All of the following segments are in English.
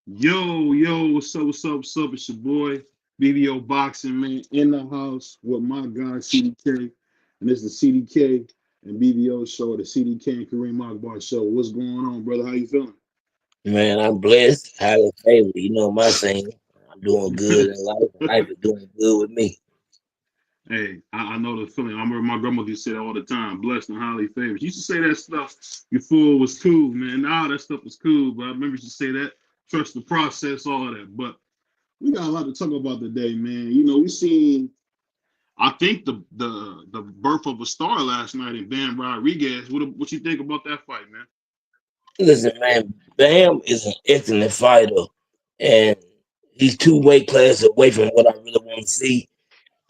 Yo, what's up? It's your boy, BBO Boxing, man, in the house with my guy, CDK. And this is the CDK and BBO show, the CDK and Kareem Akbar show. What's going on, brother? How you feeling? Man, I'm blessed, highly favored. You know my saying. I'm doing good in life, and life is doing good with me. Hey, I know the feeling. I remember my grandmother used to say that all the time, blessed and highly favored. She used to say that stuff before was cool, man. Now that stuff was cool, but I remember she used to say that, trust the process, all of that. But we got a lot to talk about today, man. We seen I think the birth of a star last night in Bam Rodriguez. What you think about that fight, man? Listen, man, Bam is an excellent fighter, and he's two weight classes away from what I really want to see.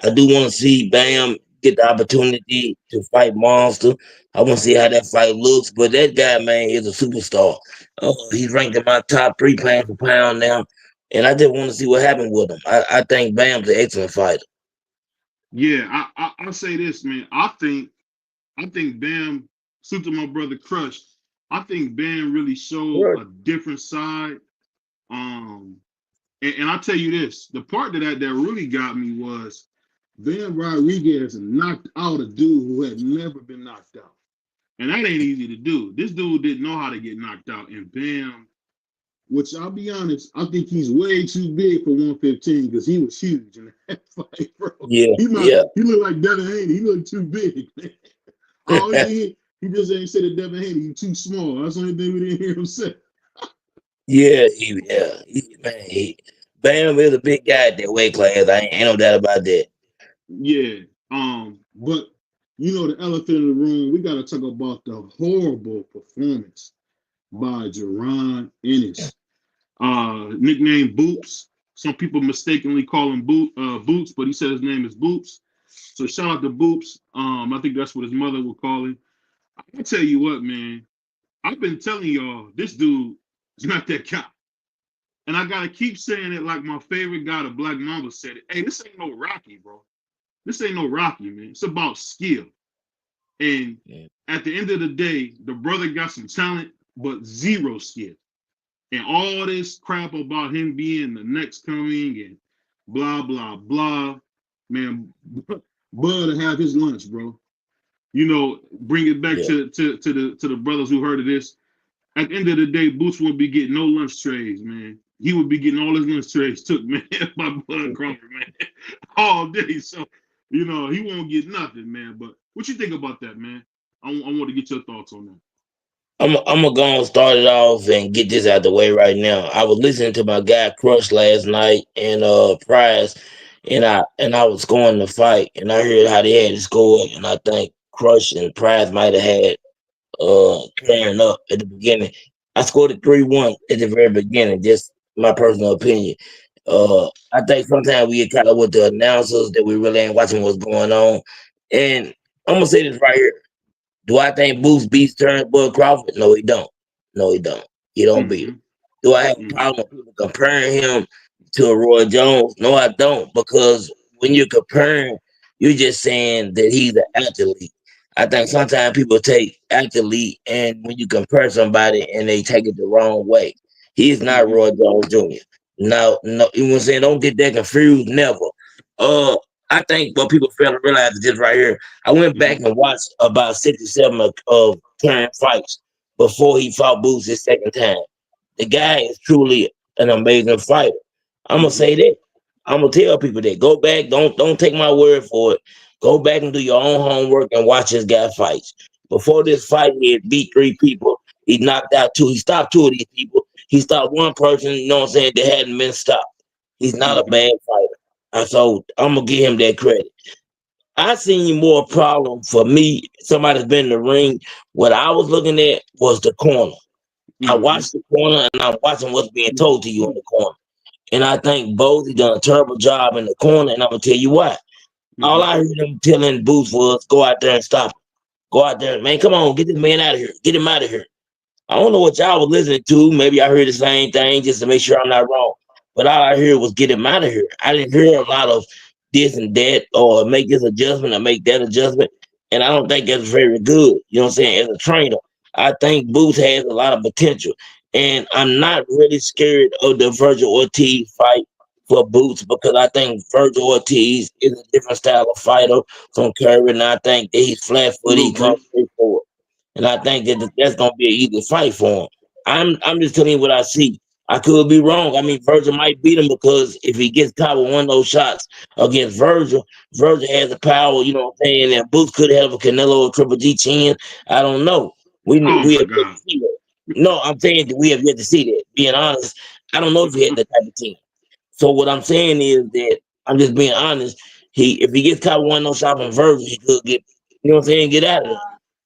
I do want to see Bam get the opportunity to fight Monster. I want to see how that fight looks, but that guy, man, is a superstar. He's ranked in my top three pound for pound now, and I just want to see what happened with him. I think Bam's an excellent fighter. Yeah, I say this, man. I think Bam, suit to my brother Crush. I think Bam really showed a different side. Um, and I tell you this, the part that really got me was Bam Rodriguez knocked out a dude who had never been knocked out. And that ain't easy to do. This dude didn't know how to get knocked out. And Bam, which I'll be honest, I think he's way too big for 115 because he was huge in that fight, bro. Yeah, yeah. He looked like Devin Haney. He looked too big, man. All he just ain't said to Devin Haney, you too small. That's the only thing we didn't hear him say. Bam is a big guy at that weight class. Ain't no doubt about that. Yeah. But the elephant in the room, we gotta talk about the horrible performance by Jerron Ennis. Nicknamed Boots. Some people mistakenly call him Boots, but he said his name is Boots. So shout out to Boots. I think that's what his mother would call him. I tell you what, man. I've been telling y'all this dude is not that guy, and I gotta keep saying it like my favorite guy, the Black Mamba, said it. Hey, this ain't no Rocky, bro. This ain't no Rocky, man. It's about skill. And Yeah. at the end of the day, the brother got some talent, but zero skill. And all this crap about him being the next coming and blah blah blah, man. Bud have his lunch, bro. Bring it back Yeah. to the brothers who heard of this. At the end of the day, Boots wouldn't be getting no lunch trays, man. He would be getting all his lunch trays took, man, by Bud Crawford, man, all day. So, he won't get nothing, man. But what you think about that, man? I want to get your thoughts on that. I'm gonna go and start it off and get this out the way right now. I was listening to my guy Crush last night and Prize, and I was going to fight, and I heard how they had it scored, and I think Crush and Prize might have had clearing up at the beginning. I scored it 3-1 at the very beginning. Just my personal opinion. I think sometimes we get caught up with the announcers that we really ain't watching what's going on. And I'm gonna say this right here. Do I think Boots beats Turnbull Crawford? No, he don't. No, he don't. He don't beat him. Mm-hmm. Do I have a Mm-hmm. problem with people comparing him to a Roy Jones? No, I don't. Because when you're comparing, you're just saying that he's an athlete. I think sometimes people take athlete and when you compare somebody and they take it the wrong way. He's not Mm-hmm. Roy Jones Jr. No, no, you know what I'm saying? Don't get that confused. Never. Uh, I think what people fail to realize is this right here. I went back Mm-hmm. and watched about 67 of Turn fights before he fought Boots his second time. The guy is truly an amazing fighter. I'm gonna Mm-hmm. say that. I'm gonna tell people that. Go back. Don't take my word for it. Go back and do your own homework and watch this guy fights. Before this fight, he had beat three people. He knocked out two. He stopped two of these people. He stopped one person. You know what I'm saying? That hadn't been stopped. He's not a Mm-hmm. bad fighter. So I'm gonna give him that credit. I seen more problem for me. Somebody's been in the ring. What I was looking at was the corner. I Mm-hmm. watched the corner and I'm watching what's being told to you in the corner. And I think both he done a terrible job in the corner, and I'm gonna tell you why. All Mm-hmm. I heard them telling Booth was go out there and stop him. Go out there, man. Come on, get this man out of here. Get him out of here. I don't know what y'all was listening to. Maybe I heard the same thing just to make sure I'm not wrong. But all I heard was get him out of here. I didn't hear a lot of this and that or make this adjustment or make that adjustment. And I don't think that's very good. You know what I'm saying? As a trainer, I think Booth has a lot of potential. And I'm not really scared of the Virgil Ortiz fight for Boots because I think Virgil Ortiz is a different style of fighter from Curry, and I think that he's flat footed, he Salute, comes bro. straight forward. And I think that that's gonna be an easy fight for him. I'm just telling you what I see. I could be wrong. I mean, Virgil might beat him because if he gets caught with one of those shots against Virgil, Virgil has the power. You know what I'm saying? And Boots could have a Canelo or Triple G chin. I don't know. Oh We my have yet to God. see that. No, I'm saying that we have yet to see that. Being honest, I don't know if he had that type of team. So what I'm saying is that I'm just being honest. He if he gets caught with one of those shots from Virgil, he could get you know what I'm saying, get out of there.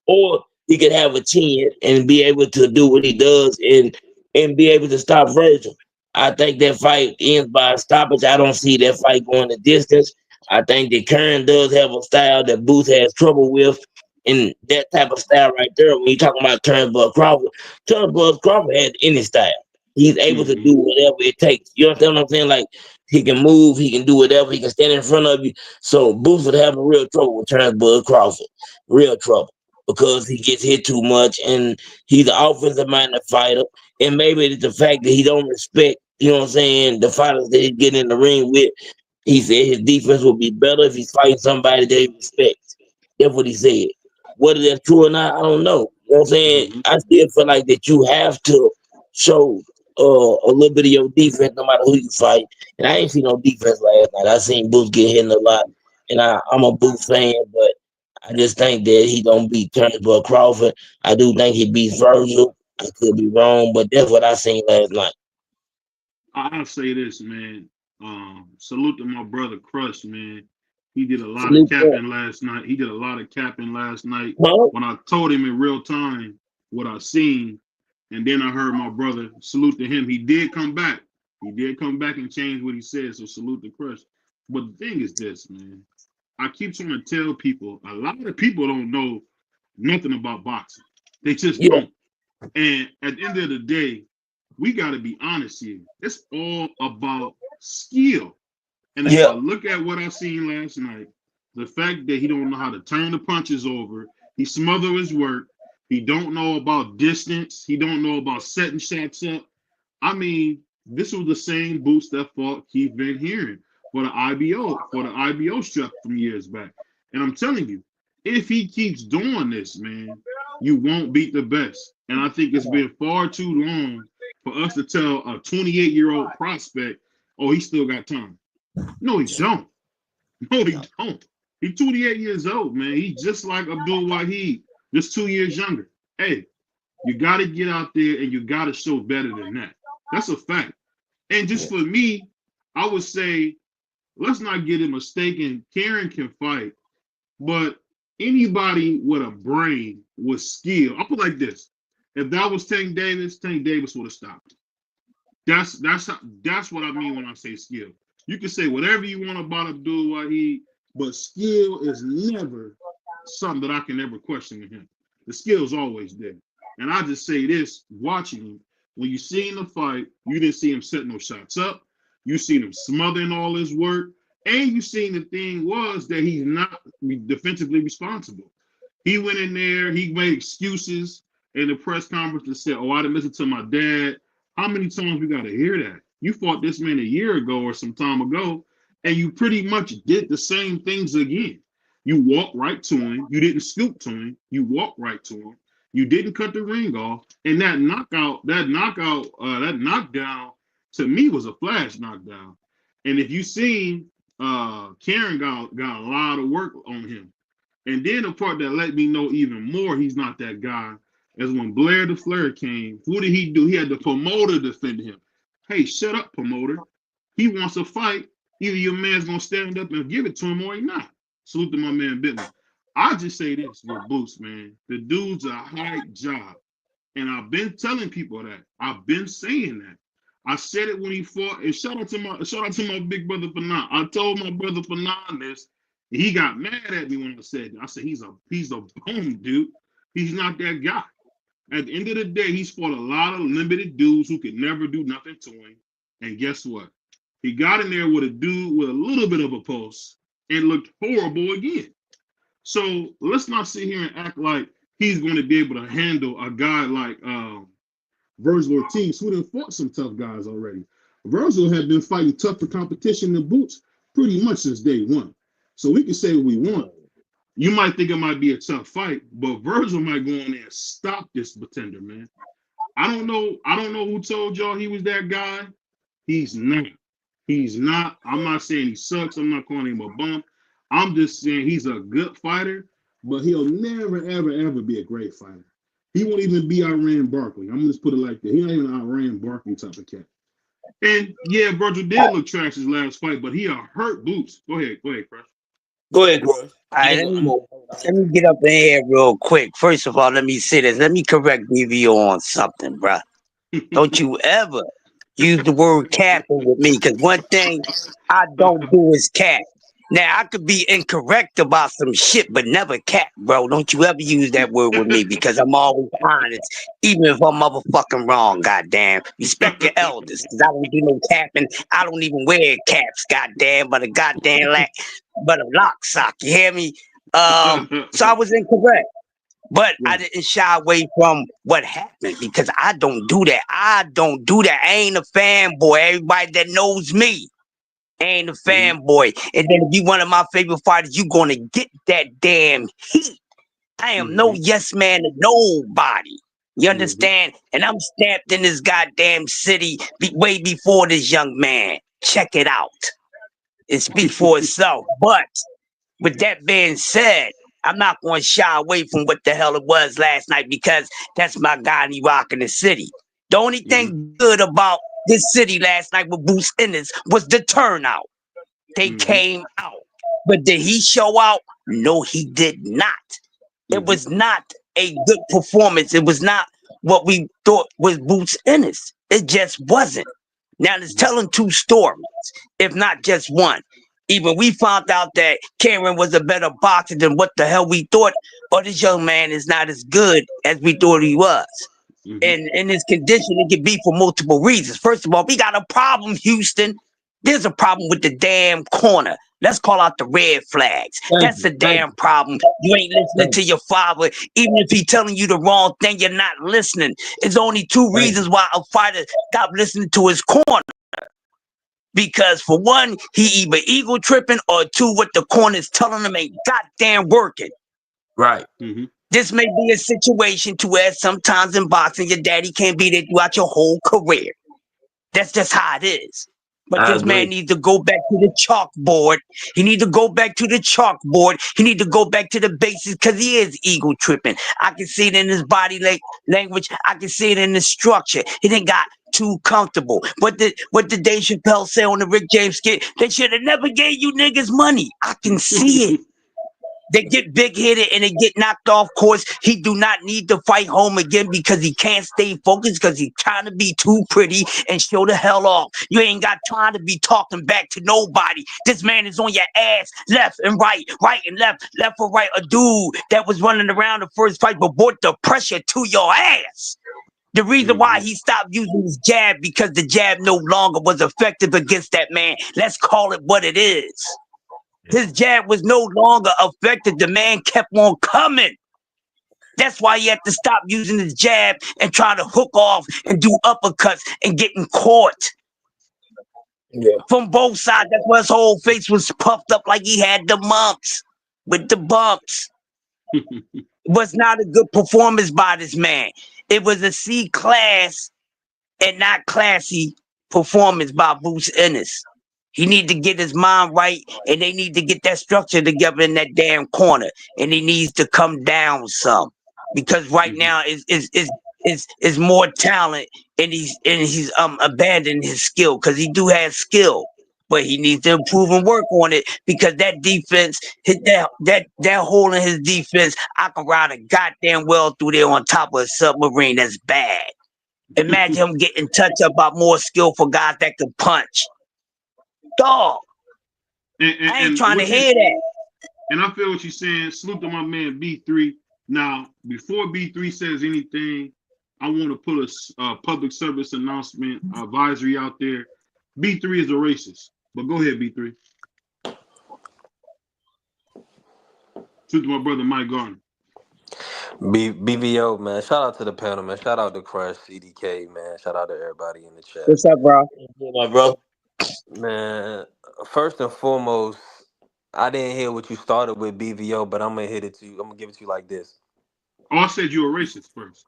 Or he could have a chin and be able to do what he does and be able to stop Virgil. I think that fight ends by a stoppage. I don't see that fight going the distance. I think that Kern does have a style that Booth has trouble with. And that type of style right there, when you're talking about Turnbull Crawford has any style. He's able to Hmm. do whatever it takes. You understand what I'm saying? Like he can move, he can do whatever, he can stand in front of you. So Booth would have a real trouble with Turnbull Crawford. Real trouble because he gets hit too much and he's an offensive minded fighter. And maybe it's the fact that he don't respect, you know what I'm saying, the fighters that he's getting in the ring with. He said his defense would be better if he's fighting somebody that he respects. That's what he said. Whether that's true or not, I don't know. You know what I'm saying? Hmm. I still feel like that you have to show a little bit of your defense no matter who you fight. And I ain't seen no defense last night. I seen Boots get hit a lot. And I'm a Boots fan, but I just think that he don't beat Turnbull Crawford. I do think he beats Virgil. I could be wrong, but that's what I seen last night. I'll say this, man. Salute to my brother Crush, man. He did a lot of Salute that. capping last night. He did a lot of capping last night. Huh? When I told him in real time what I seen, and then I heard my brother salute to him. He did come back. He did come back and change what he said. So salute to Crush. But the thing is this, man. I keep trying to tell people. A lot of people don't know nothing about boxing. They just Yeah, don't. And at the end of the day, we got to be honest here. It's all about skill. And if I yeah, look at what I seen last night, the fact that he don't know how to turn the punches over, he smother his work, he don't know about distance, he don't know about setting shots up. I mean, this was the same Boots that fought Keith Van Heeren for the IBO strap from years back. And I'm telling you, if he keeps doing this, man, you won't beat the best. And I think it's been far too long for us to tell a 28-year-old prospect, oh, he still got time. No, he don't. No, he don't. He's 28 years old, man. He's just like Abdul Wahid, just 2 years younger. Hey, you got to get out there and you got to show better than that. That's a fact. And just for me, I would say, let's not get it mistaken. Karen can fight, but anybody with a brain with skill, I'll put it like this. If that was Tank Davis would have stopped. That's what I mean when I say skill. You can say whatever you want about Abdul Wahid, but skill is never something that I can ever question in him. The skill is always there. And I just say this, watching him, when you see him fight, you didn't see him set no shots up. You seen him smothering all his work. And you seen the thing was that he's not defensively responsible. He went in there, he made excuses in the press conference and said, oh, I didn't listen to my dad. How many times we got to hear that? You fought this man a year ago or some time ago, and you pretty much did the same things again. You walked right to him. You didn't scoop to him. You walked right to him. You didn't cut the ring off. And that knockdown to me was a flash knockdown. And if you seen, Karen got a lot of work on him. And then the part that let me know even more he's not that guy is when Blair the Flair came. Who did he do? He had the promoter defend him. Hey, shut up, promoter. He wants a fight. Either your man's gonna stand up and give it to him or he not. Salute to my man Bentley. I just say this with Boots, man. The dude's a hype job. And I've been telling people that. I've been saying that. I said it when he fought. And shout out to my big brother Fanan. I told my brother Fanan this. He got mad at me when I said that. I said he's a bum, dude. He's not that guy. At the end of the day, he's fought a lot of limited dudes who could never do nothing to him. And guess what? He got in there with a dude with a little bit of a pulse and looked horrible again. So let's not sit here and act like he's going to be able to handle a guy like Virgil Ortiz, who done fought some tough guys already. Virgil had been fighting tougher competition than Boots pretty much since day one. So we can say what we want. You might think it might be a tough fight, but Virgil might go in there and stop this pretender, man. I don't know. I don't know who told y'all he was that guy. He's not. He's not. I'm not saying he sucks. I'm not calling him a bum. I'm just saying he's a good fighter, but he'll never, ever, ever be a great fighter. He won't even be Iran Barkley. I'm gonna just put it like that. He ain't even Iran Barkley type of cat. And yeah, Virgil did look trash his last fight, but he hurt Boots. Go ahead, Chris. Go ahead, Chris. All right, let me get up in here real quick. First of all, let me say this. Let me correct BVO on something, bruh. Don't you ever use the word capping with me, because one thing I don't do is cap. Now, I could be incorrect about some shit, but never cap, bro. Don't you ever use that word with me, because I'm always honest, even if I'm motherfucking wrong, goddamn. Respect your elders, because I don't do no capping. I don't even wear caps, goddamn, but a lock sock, you hear me? So I was incorrect. But I didn't shy away from what happened, because I don't do that. I don't do that. I ain't a fanboy. Everybody that knows me ain't a fanboy. And then if you one of my favorite fighters, you gonna get that damn heat. I am no yes man to nobody. You understand? And I'm stamped in this goddamn city way before this young man. Check it out. It speaks for itself. But with that being said, I'm not going to shy away from what the hell it was last night, because that's my guy and he rocking the city. The only thing good about this city last night with Bruce Ennis was the turnout. They came out. But did he show out? No, he did not. It was not a good performance. It was not what we thought was Bruce Ennis. It just wasn't. Now it's telling two stories, if not just one. Even we found out that Cameron was a better boxer than what the hell we thought, or this young man is not as good as we thought he was. And in his condition, it could be for multiple reasons. First of all, we got a problem, Houston. There's a problem with the damn corner. Let's call out the red flags. That's the damn problem. You ain't listening to your father. Even if he's telling you the wrong thing, you're not listening. There's only two reasons why a fighter stopped listening to his corner. Because for one, he either ego tripping, or two, what the corner's telling him ain't goddamn working. Right. This may be a situation to where sometimes in boxing, your daddy can't be there throughout your whole career. That's just how it is. But this man needs to go back to the chalkboard. He needs to go back to the chalkboard. He needs to go back to the basics, because he is ego tripping. I can see it in his body language. I can see it in the structure. He didn't got too comfortable. What did Dave Chappelle say on the Rick James skit? They should have never gave you niggas money. I can see it. They get big-headed and they get knocked off course. He do not need to fight home again, because he can't stay focused, because he's trying to be too pretty and show the hell off. You ain't got time to be talking back to nobody. This man is on your ass, left and right and left or right. A dude that was running around the first fight but brought the pressure to your ass. The reason why he stopped using his jab, because the jab no longer was effective against that man. Let's call it what it is. His jab was no longer effective. The man kept on coming. That's why he had to stop using his jab and try to hook off and do uppercuts and getting caught. From both sides. That's why his whole face was puffed up like he had the mumps with the bumps. It was not a good performance by this man. It was a C class and not classy performance by Bruce Ennis. He need to get his mind right, and they need to get that structure together in that damn corner. And he needs to come down some, because right now is more talent, and he's abandoning his skill, because he do have skill, but he needs to improve and work on it, because that defense, that hole in his defense, I can ride a goddamn well through there on top of a submarine. That's bad. Imagine him getting touched up by more skillful guys that can punch. Dog. I ain't trying to hear that. And I feel what you're saying. Salute to my man B3. Now, before B3 says anything, I want to put a public service announcement advisory out there. B3 is a racist. But go ahead, B3. Salute to my brother Mike Garner. BVO, man. Shout out to the panel, man. Shout out to Crush, CDK, man. Shout out to everybody in the chat. What's up, bro? My brother. Man, first and foremost, I didn't hear what you started with BVO, but I'm gonna hit it to you. I'm gonna give it to you like this. Oh, I said you were racist first.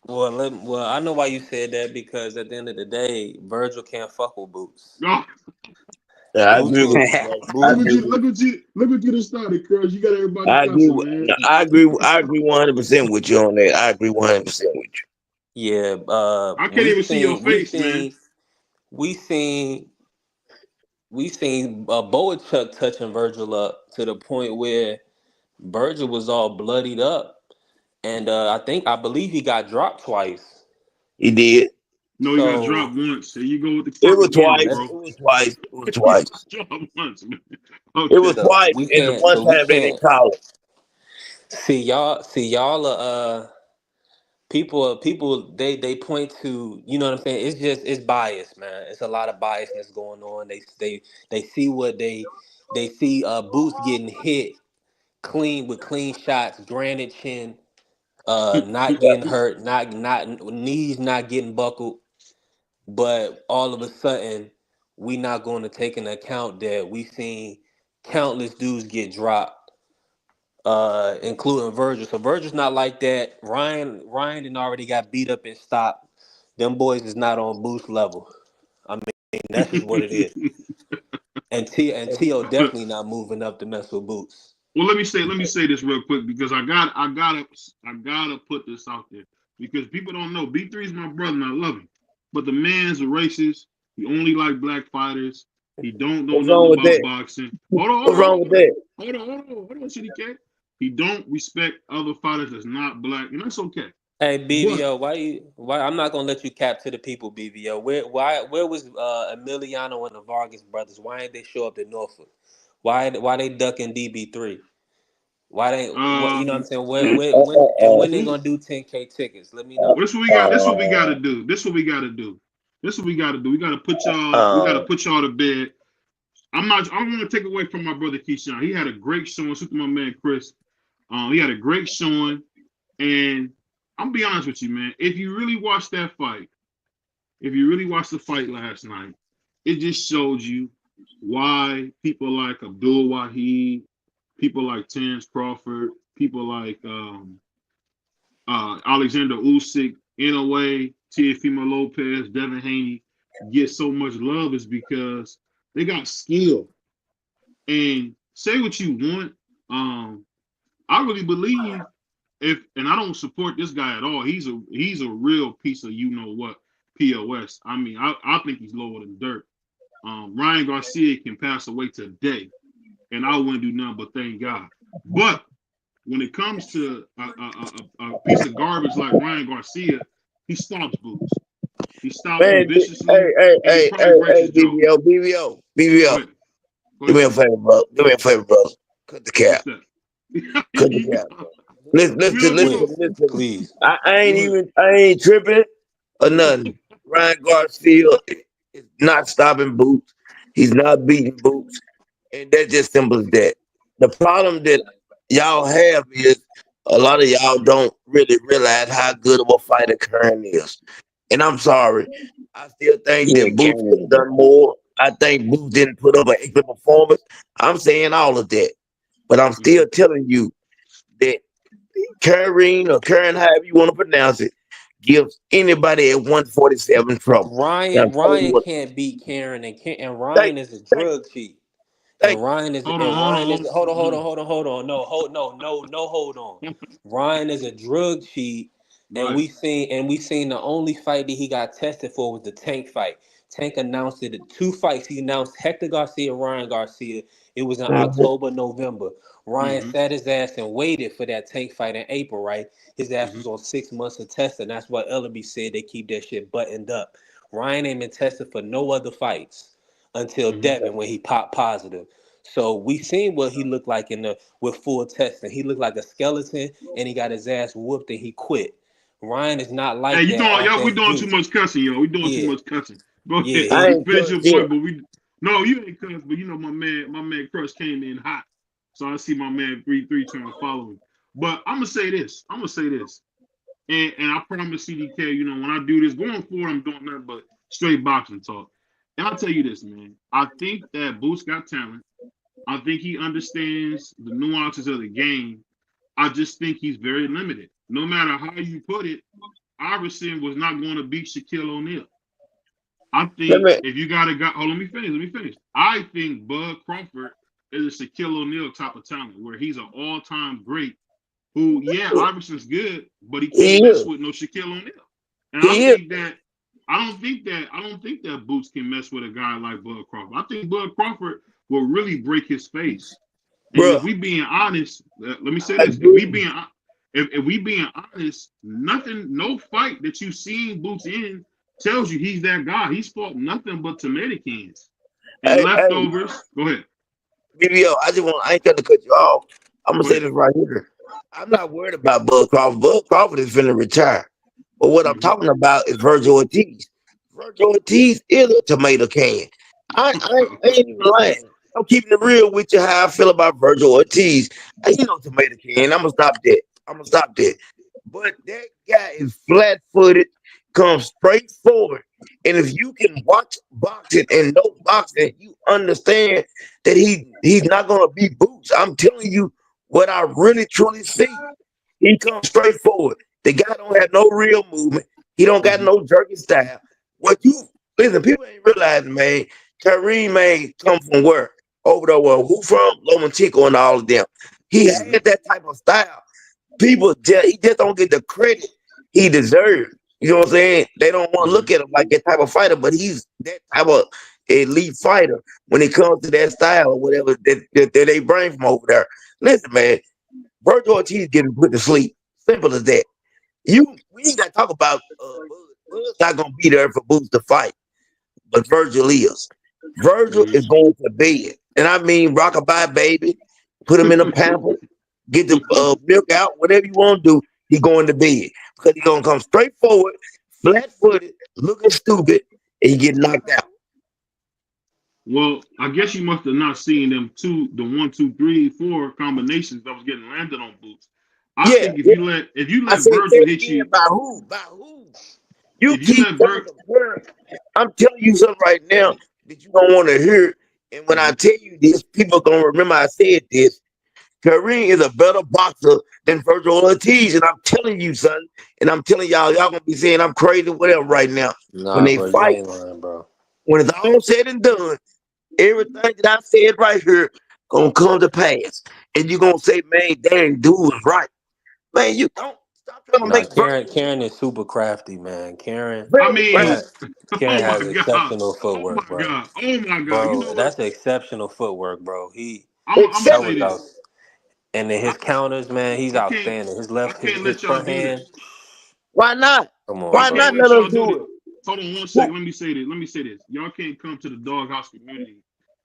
Well, I know why you said that because at the end of the day, Virgil can't fuck with Boots. No, Yeah, I Boots agree with was you, brother. I look Boots. what agree you with look you. what you look what you just started, Cuz. You got everybody I agree cussing, with, man. no, I agree 100% with you on that. I agree 100% with you. Yeah, I can't even see your face, man. we seen Boachuk touching Virgil up to the point where Virgil was all bloodied up, and I believe he got dropped twice. He did. No, you got So dropped once. There you go with the It was fucking karma, twice. that's bro. It was twice. It was You twice. got dropped once, man. It was Okay. so twice. we And the can't one so we time they can't didn't call it. see y'all people they point to, you know what I'm saying, it's bias, man. It's a lot of biasness going on. They see what they see Boots getting hit clean with clean shots, granted chin, not Yeah. getting hurt, not knees not getting buckled, but all of a sudden we not going to take into account that we seen countless dudes get dropped, including Virgil. So Virgil's not like that. Ryan done already got beat up and stopped. Them boys is not on Boost level. I mean, that's just what it is. And T.O. definitely not moving up to mess with Boots. Well, let me say this real quick because I gotta put this out there because people don't know B3 is my brother and I love him, but the man's a racist. He only like black fighters. He don't know What's nothing wrong with about that? boxing. Hold on, hold What's on, wrong hold with on, that? hold on, CDK. He don't respect other fighters that's not black, and that's okay. Hey But BVO, why I'm not gonna let you cap to the people, BVO. Where was Emiliano and the Vargas brothers? Why didn't they show up to Norfolk? Why they ducking DB3? Why they what you know what I'm um, saying? Uh, When they we gonna do 10K tickets? Let me know. this what we got. This what we got to do. This what we got to do. This what we got to do. We got to put y'all. We got to uh, put y'all to bed. I'm not. I don't want to take away from my brother Keyshawn. He had a great showing. So to my man Chris. He had a great showing, and I'm gonna be honest with you, man. If you really watched that fight, if you really watched the fight last night, it just showed you why people like Abdul Wahid, people like Terrence Crawford, people like Alexander Usyk, in a way, Teofimo Lopez, Devin Haney get so much love is because they got skill. And say what you want, I really believe if, and I don't support this guy at all. He's a real piece of you know what POS. I mean, I think he's lower than dirt. Ryan Garcia can pass away today, and I wouldn't do nothing but thank God. But when it comes to a piece of garbage like Ryan Garcia, he stops Boots. He stops him man, viciously, and he probably breaks his jaw. Go BBO. ahead. Go Do ahead, me a King. favor, bro. Do me a favor, bro. Cut the What's cap. that? Cut the You cap. go. Listen, We don't do no. listen. Please. Go ahead. I ain't tripping or nothing. Ryan Garcia is not stopping Boots. He's not beating Boots. And that's just simple as that. The problem that y'all have is a lot of y'all don't really realize how good of a fighter Kern is. And I'm sorry. I still think Yeah, that Boots could have Karen. done more. I think Boots didn't put up an excellent performance. I'm saying all of that. But I'm Mhm. still telling you that Karen or Karen, however you want to pronounce it, gives anybody at 147 trouble. And I'm telling you Ryan what, can't beat Karen, and thank, Ryan is a thank, drug cheat. thank. Hold on, hold on, Hold on. No, hold on. Ryan is a drug cheat, and right. we seen the only fight that he got tested for was the Tank fight. Tank announced it at two fights. He announced Hector Garcia, Ryan Garcia. It was in Mhm, October, November. Ryan Mm-hmm. sat his ass and waited for that Tank fight in April, right? His ass Mm-hmm. was on 6 months of testing. That's why Ellaby said they keep that shit buttoned up. Ryan ain't been tested for no other fights until Mm-hmm. Devin when he popped positive. So we seen what he looked like in the with full testing. He looked like a skeleton, and he got his ass whooped, and he quit. Ryan is not Hey, like you that doing off y'all? We that doing too juice. much cussing, yo. We doing too Yeah, much cussing. Go yeah. ahead. I He ain't Finish cussed your yet. point, but we no, you ain't cussed, but you know my man Crush came in hot, so I see my man 3-3 trying to follow him. But I'm gonna say this. And I promise CDK, when I do this going forward, I'm doing nothing but straight boxing talk. And I'll tell you this, man. I think that Boots got talent. I think he understands the nuances of the game. I just think he's very limited. No matter how you put it, Iverson was not going to beat Shaquille O'Neal. I Let think me, if you got a guy, let me finish. I think Bud Crawford is a Shaquille O'Neal type of talent where he's an all-time great who, yeah, Iverson's good, but he can't he mess is. with no Shaquille O'Neal. And He is, I don't think that Boots can mess with a guy like Bud Crawford. I think Bud Crawford will really break his face. And bro. if we being honest, let me say I this: agree. if we being honest, nothing, no fight that you've seen Boots in tells you he's that guy. He's fought nothing but tomato cans and Hey, leftovers. Go ahead. BBO, I ain't trying to cut you off. I'm gonna Go say ahead. this right here. I'm not worried about Bud Crawford. Bud Crawford is finna retire. But what I'm Mm-hmm. talking about is Virgil Ortiz. Virgil Ortiz is a tomato can. I ain't even lying. I'm keeping it real with you how I feel about Virgil Ortiz. He no tomato can. I'm gonna stop that. I'm gonna stop that. But that guy is flat footed, comes straight forward. And if you can watch boxing and know boxing, you understand that he's not gonna be Boots. I'm telling you what I really truly see. He comes straight forward. The guy don't have no real movement. He don't got Mm-hmm. no jerky style. What you listen, people ain't realizing, man. Kareem man come from where? Over there, well, who from? Lomachenko and all of them. He Mm-hmm. had that type of style. He just don't get the credit he deserves. You know what I'm saying? They don't want to Mm-hmm. look at him like that type of fighter, but he's that type of elite fighter when it comes to that style or whatever that they bring from over there. Listen, man, Virgil Ortiz getting put to sleep. Simple as that. We ain't got to talk about Bud. Bud's not gonna be there for Boots to fight, but Virgil is. Virgil is going to bed, and I mean rockabye baby. Put him in a pamper, get the milk out, whatever you want to do. He going to bed because he gonna come straight forward, flat footed, looking stupid, and he get knocked out. Well, I guess you must have not seen the 1, 2, 3, 4 combinations that was getting landed on Boots. I Yeah, think if yeah. you I let said, say Virgil it hit again. you, By who? By who? You if you keep let trying Vir, to compare. I'm telling you something right now that you don't want to hear. And when I Mhm. tell you this, people gonna remember I said this. Kareem is a better boxer than Virgil Ortiz, and I'm telling you, son. And I'm telling y'all gonna be saying I'm crazy, whatever, right now. When Nah, they bro, you fight, ain't lying, bro. when it's all said and done, everything that I said right here gonna come to pass, and you gonna say, "Man, dang, dude was right." Man, you don't stop trying to Nah, make Karen, Virgil Karen is super crafty, man. I very mean, crafty. Karen, Karen oh my has God, exceptional oh footwork, my bro. God, oh my God. You know Bro, what? that's exceptional footwork, bro. I'm gonna That say was Exceptional. out. this. And then I, his counters, man, he's I can't outstanding. I can't His let y'all front do hand. this. Why not? Come I on, Why bro. not can't let let us y'all do do this. it? Hold on one second. Who- Let me say this. Let me say this. Y'all can't come to the doghouse community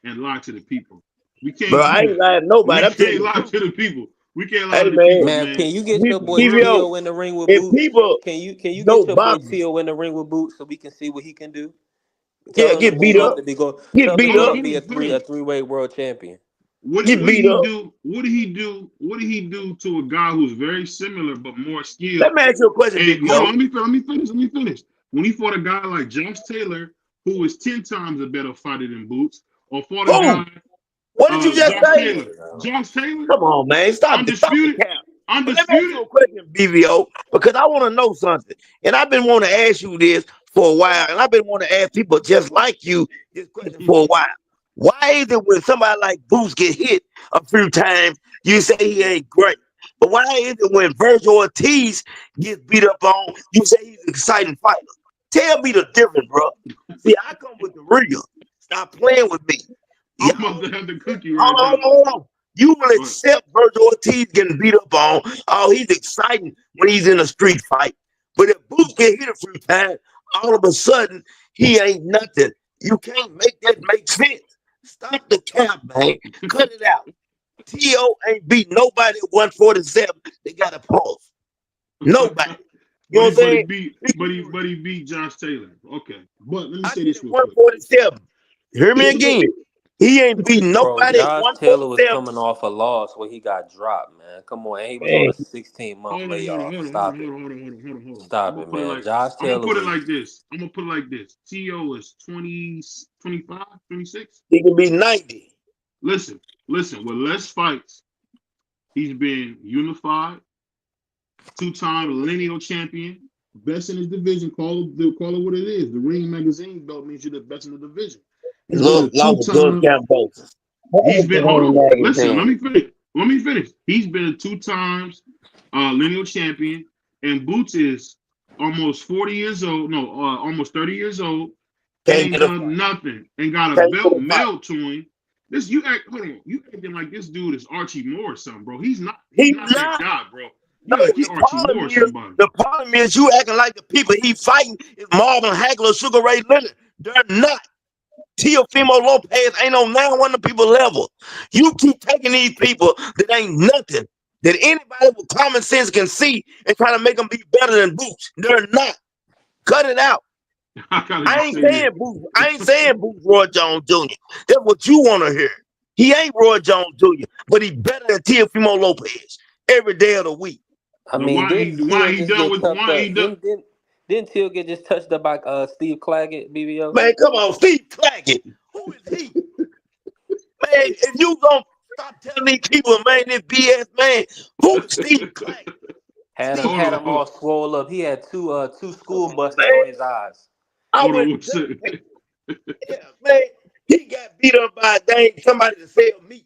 and lie to the people. We Bro, can't I do ain't that. lying to We nobody. I'm telling can't the lie truth. to the people. We can't lie Hey to the man, people, Man, man. can you get your boy Virgil, DVO, Tio in the ring with if Boots? people Can you know get your boy boxing, Tio in the ring with Boots so we can see what he can do? yeah, Tell him to get go beat so up, up to be go. get Tell him to beat go hold on, up up, and hold be on, hold a on. 3-way world champion. get What did beat he up. do? What did he do? What did he do to a guy who's very similar but more skilled? Let me ask you a question, And hold on, DVO. let me finish. When he fought a guy like Josh Taylor, who is 10 times a better fighter than Boots, or fought a Who? guy, What did you just Josh say? Taylor, Josh Taylor, Come on, man. Stop the undisputed, cap. But let me ask you undisputed. a question, BVO, because I want to know something. And I've been wanting to ask you this for a while, and I've been wanting to ask people just like you this question for a while. Why is it when somebody like Boots get hit a few times, you say he ain't great? But why is it when Virgil Ortiz gets beat up on, you say he's an exciting fighter? Tell me the difference, bro. See, I come with the real. Stop playing with me. I'm Y'all about to have to cook you Hold right on, now. hold on. You will But accept Virgil Ortiz getting beat up on. Oh, he's exciting when he's in a street fight. But if Boots get hit a few times, all of a sudden he ain't nothing. You can't make that make sense. Stop the cap, man. Cut it out. T.O. ain't beat nobody at 147. They got a pulse. Nobody. You know what I'm saying? he beat Josh Taylor. Okay, but let me I say said this at real quick. 147. Hear me again. He ain't beat Bro, nobody at Josh Taylor was 147. coming off a loss where he got dropped, man. Come on, and he was on Man, a 16-month Hold on, hold on, layoff. hold on, hold on, Stop hold it. on, hold on, hold on, hold on, hold on. Stop it, man. Josh I'm gonna Taylor put it was like this. I'm gonna put it like this. T.O. is 20, 25, 26. he can be 90. Listen, with less fights, he's been unified, two-time lineal champion, best in his division. Call it what it is. The Ring Magazine belt means you're the best in the division. He's been a Love a good two-time. Cambosa. He's been. Hold on. Listen. Let Magazine. me finish. Let me finish. He's been a two times lineal champion, and Boots is almost 40 years old. No, almost 30 years old. Can't Ain't get a done fight. nothing. Ain't got a Can't get belt a fight. mailed to him. This you act. Hold on. You acting like this dude is Archie Moore or something, bro. He's not. He's He's not that not. guy, bro. No, You act like he the Archie problem Moore or is somebody. the problem is you acting like the people he fighting is Marvin Hagler, Sugar Ray Leonard. They're not. Teofimo Lopez ain't on now one of the people level. You keep taking these people that ain't nothing that anybody with common sense can see and try to make them be better than Boots. They're not. Cut it out. I gotta I just ain't say saying Boots. I ain't saying Boots Roy Jones Jr. That's what you want to hear. He ain't Roy Jones Jr., but he better than Teofimo Lopez every day of the week. I Now, mean, didn't why Teal he just done get with touched why he up? done? Didn't Teal get just touched up by Steve Claggett, BBO? Man, come on, Steve Claggett. Who is he? Man, if you gonna stop telling these people, man, this BS, man, who's Steve Claggett? Had him Steve, had Hold him on, all swole up. He had two come school on, buses man. on his eyes. I hold on would one just second. yeah, man. He got beat up by somebody to sell meat.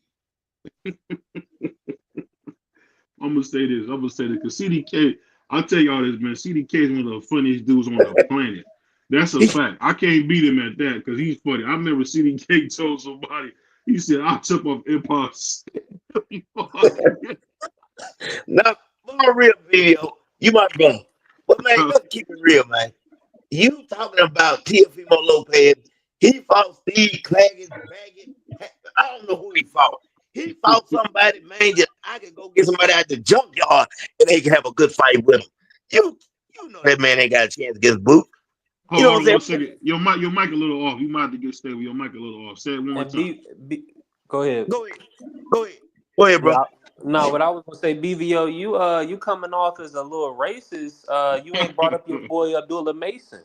I'm gonna say this. Because CDK, I'll tell y'all this, man. CDK is one of the funniest dudes on the planet. That's a fact. I can't beat him at that because he's funny. I remember CDK told somebody, he said, I'll chop off impulse. Now, for a real video, you my brother. But man, let's keep it real, man. You talking about Teofimo Lopez? He fought Steve Claggett, Baggett. I don't know who he fought. He fought somebody, man, that I could go get somebody out the junkyard and they can have a good fight with him. You know that man ain't got a chance against Boots. You know Hold what on I'm one saying? second. Your mic a little off. You might have to get stable. Your mic a little off. Say it one more And time. go ahead. Go ahead. Go ahead. Go ahead, bro. Yeah. No, what I was gonna say, BVO, you coming off as a little racist. You ain't brought up your boy Abdullah Mason.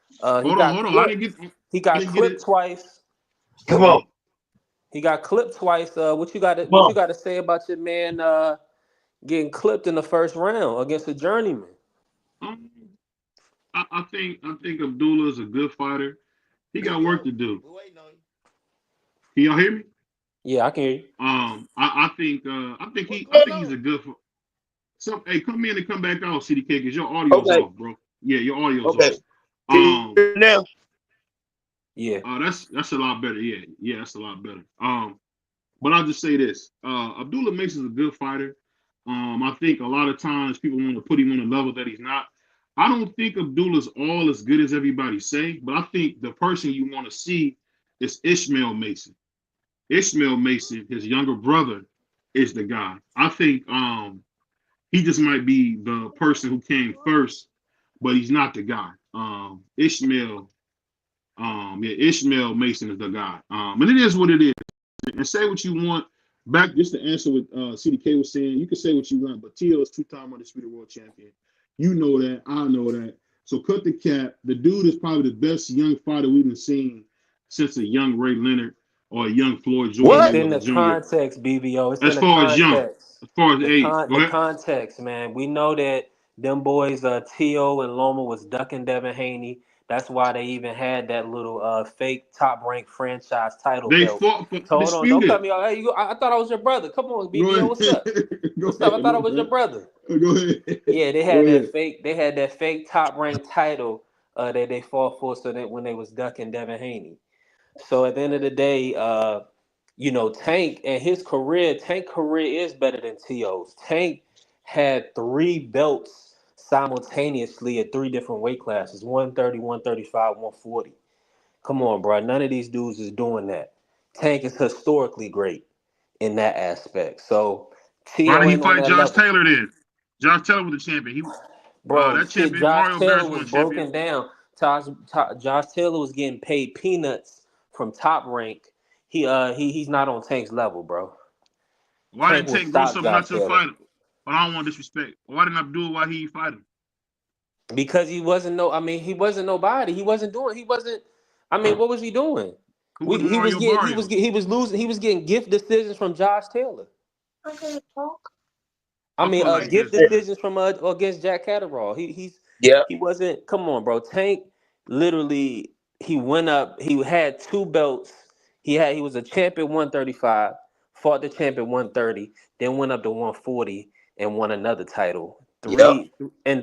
He got Hold on. I clipped. didn't get He I got didn't get clipped it. twice. Come on. He got clipped twice. Come What you on. got to say about your man getting clipped in the first round against a journeyman? Um, I think Abdullah is a good fighter. He got work Video. to do. We're waiting on you. Can y'all hear me? Yeah, I can hear you. What's I going think he's on? a good. So hey, come in and come back out, CDK, because your audio's Okay. off, bro. Yeah, your audio's Okay. off. Can you hear now? Yeah. That's a lot better. Yeah, that's a lot better. But I'll just say this: Abdullah Mason's a good fighter. I think a lot of times people want to put him on a level that he's not. I don't think Abdullah's all as good as everybody say, but I think the person you want to see is Ishmael Mason. Ishmael Mason, his younger brother, is the guy. I think he just might be the person who came first, but he's not the guy. Ishmael Mason is the guy. And it is what it is. And say what you want. Back just to answer what CDK was saying, you can say what you want, but Tio is two-time undisputed world champion. You know that. I know that. So cut the cap. The dude is probably the best young fighter we've been seeing since a young Ray Leonard or a young Floyd Joyner It's What? in Mayweather the Jr. context, BBO. It's in As the far as young, context. as far as age. Go The ahead. context, man. We know that them boys, T.O. and Loma was ducking Devin Haney. That's why they even had that little fake top ranked franchise title They belt. fought for So hold on, don't cut undisputed. me off. Hey, I thought I was your brother. Come on, Go BBO. ahead. What's up? Go What's up? I ahead. thought My I was your bad. brother. Go ahead. Yeah, they Go had that ahead. fake. They had that fake top ranked title that they fought for. So that when they was ducking Devin Haney. So at the end of the day, Tank career is better than T.O.'s. Tank had three belts simultaneously at three different weight classes: 130, 135, 140. Come on, bro. None of these dudes is doing that. Tank is historically great in that aspect. So Why T.O. did he ain't on fight that Josh level. Taylor then? Josh Taylor was the champion. Bro, That shit, champion Josh Mario Taylor Barris was won champion. broken down. Josh Taylor was getting paid peanuts from Top Rank. he's not on Tank's level, bro. Why Tank didn't will Tank bring stop something Josh not to Taylor fight him? But I don't want disrespect. Why didn't Abdul Wahid fight him? because he wasn't no. I mean, he wasn't nobody. He wasn't doing. He wasn't. I mean, what was he doing? Who was He was Mario getting. Barrios? He was losing. He was getting gift decisions from Josh Taylor. I I mean, put it like gift this, man. decisions from against Jack Catterall. Yeah, He wasn't. Come on, bro. Tank literally he went up. He had two belts. He was a champ at 135. Fought the champ at 130. Then went up to 140 and won another title. yeah.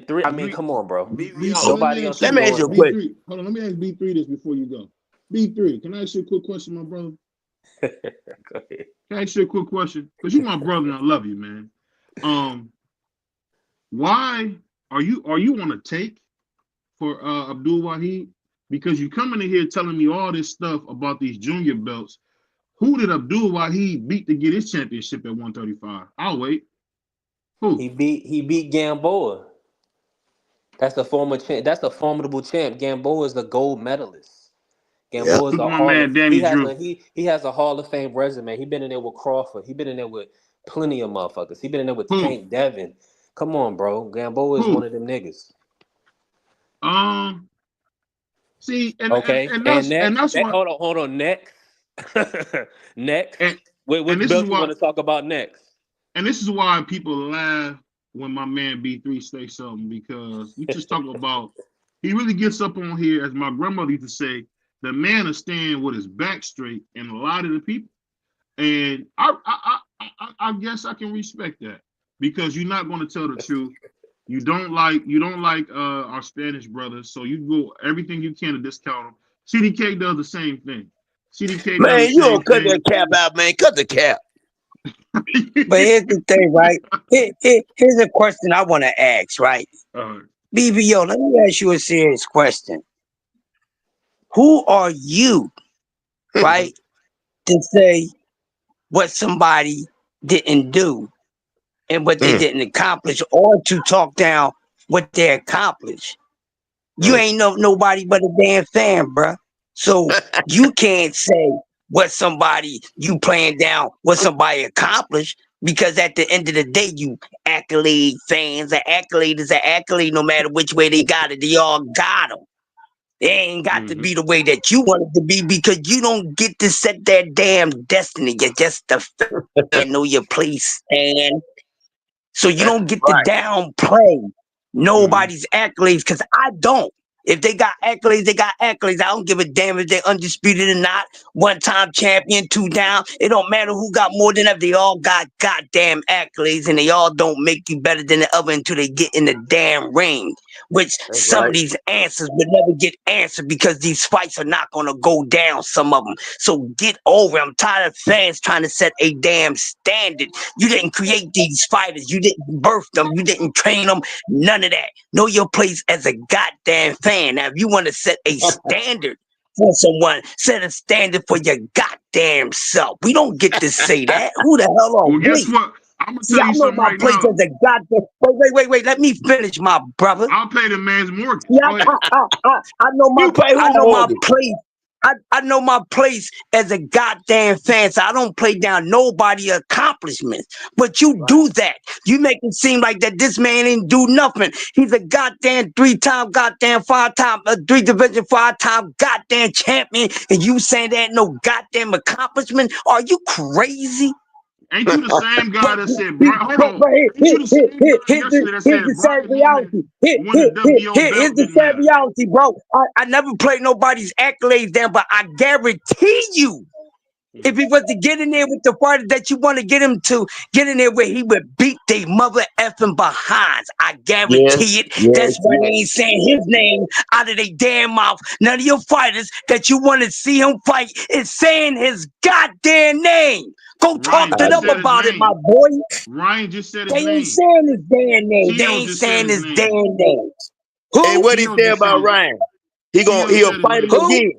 Three. I mean, B, come on, bro. B3, let Nobody me else ask Let is you. me ask doing you a that. question. B3, hold on. Let me ask B3 this before you go. B3, can I ask you a quick question, my brother? Go ahead. Can I ask you a quick question? Because you my brother and I love you, man. Um, why are you on a take for Abdul Wahid? Because you coming in here telling me all this stuff about these junior belts. Who did Abdul Wahid beat to get his championship at 135? I'll wait. Who? He beat Gamboa. That's a former champ. That's a formidable champ. Gamboa is a gold medalist. Yeah. Gamboa is Look a at my man he Danny has Drew. a he has a Hall of Fame resume. He been in there with Crawford. He been in there with plenty of motherfuckers. He been in there with Who? Tank Devin. Come on, bro. Gamboa is one Who? of them niggas. Um. See, Okay. and And that's what hold on. Next. Next. and and Which this is belt you why want to talk about next? and this is why people laugh when my man B3 say something because you just talk about he really gets up on here as my grandmother used to say, the man is staying with his back straight and a lot of the people. And I guess I can respect that because you're not going to tell the truth. You don't like our Spanish brothers, so you go everything you can to discount them. CDK does the same thing. CDK does the Man, you same don't cut that thing. cap out, man. Cut the cap. But here's the thing, right? Here's a question I want to ask, right? uh, BBO, let me ask you a serious question. Who are you, Mhm. right, to say what somebody didn't do and what they Mm, didn't accomplish, or to talk down what they accomplished? You mm. ain't nobody but a damn fan, bruh. So you can't say what somebody you playing down, what somebody accomplished, because at the end of the day, you accolade fans. An accolade is an accolade, no matter which way they got it. They all got them. They ain't got to mhm. be the way that you want it to be because you don't get to set that damn destiny. You're just a fan, know your place, and so you don't get to Right. downplay Mhm. nobody's accolades because I don't. If they got accolades, they got accolades. I don't give a damn if they're undisputed or not. One time champion, two down. It don't matter who got more than ever. They all got goddamn accolades and they all don't make you better than the other until they get in the damn ring. Which That's some of right. these answers would never get answered because these fights are not going to go down, some of them. So get over it. I'm tired of fans trying to set a damn standard. You didn't create these fighters. You didn't birth them. You didn't train them. None of that. Know your place as a goddamn fan. Now, if you want to set a standard for someone, set a standard for your goddamn self. We don't get to say that. Who the hell are Well, guess we? what? I'm gonna See, tell I you know something my right place now. as a goddamn. Wait. Let me finish, my brother. I'll pay the man's mortgage. Yeah, Go ahead. I know my You pay I who know my mortgage? place. I know my place as a goddamn fan, so I don't play down nobody accomplishments. But you Right. do that. You make it seem like that this man ain't do nothing. He's a goddamn three-time, goddamn five-time, three-division five-time goddamn champion, and you saying that no goddamn accomplishment? Are you crazy? Ain't you the same guy that said But, Brian? Hold on. Ain't you the here, same guy yesterday that here's the said sad Brian Norman reality. won the WBO Here's belt the didn't sad matter? reality, bro. I never played nobody's accolades down, but I guarantee you, if Mhm. he was to get in there with the fighter that you want to get him to, get in there where he would beat they mother effing behinds. I Yes. guarantee it. Yes. That's why they Yes. ain't saying his name out of their damn mouth. None of your fighters that you want to see him fight is saying his goddamn name. Go talk Ryan to I just them know. said his about it, my name. boy. Ryan just said They his ain't name. saying his damn name. They Tio ain't just said saying his his name. damn name. And Who? what he Tio say just said about his Ryan? Tio He'll said his fight him name. Who? again.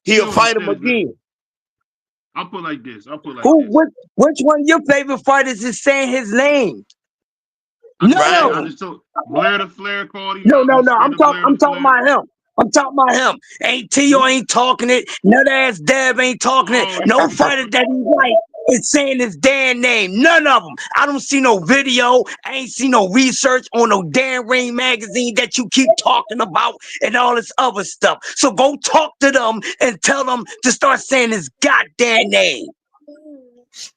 He'll Tio just fight him said his name. again. I'll put like this. I'll put like Who? this. Which one of your favorite fighters is saying his name? I just None said of Ryan. I them. just told Blair the Flair called him No, out. no, You no. scared I'm of talking. Blair the I'm talking Flair? about him. I'm talking about him. Ain't T.O. ain't talking it. Nut ass Deb ain't talking it. Oh, No fighter that he like is saying his damn name. None of them. I don't see no video. I ain't see no research on no damn Rain magazine that you keep talking about and all this other stuff. So go talk to them and tell them to start saying his goddamn name.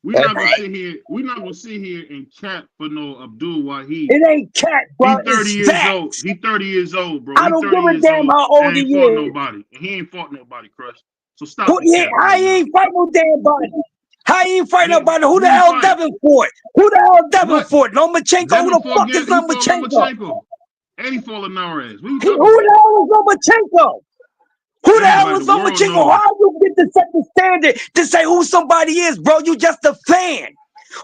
we're not gonna sit here. We're not gonna sit here and cap for no Abdul Wahid. It ain't cat, bro. He 30 It's years facts. old. He 30 years old, bro. I He don't 30 give a years damn old how and old he ain't fought is. nobody. And he ain't fought nobody, Crush. So stop the cap How right he now. ain't fight no damn body? How he ain't fight Did, nobody? Who who the he hell fight? Devin Ford? Who the hell Devin What? Ford? Lomachenko? Who Devin the fought fuck is against, he fought Lomachenko? Lomachenko. And he fought Linares. What are you Who talking the about? hell is Lomachenko? Who the hell Everybody, is the world Lomachenko? knows. How you get to set the standard to say who somebody is, bro? You just a fan.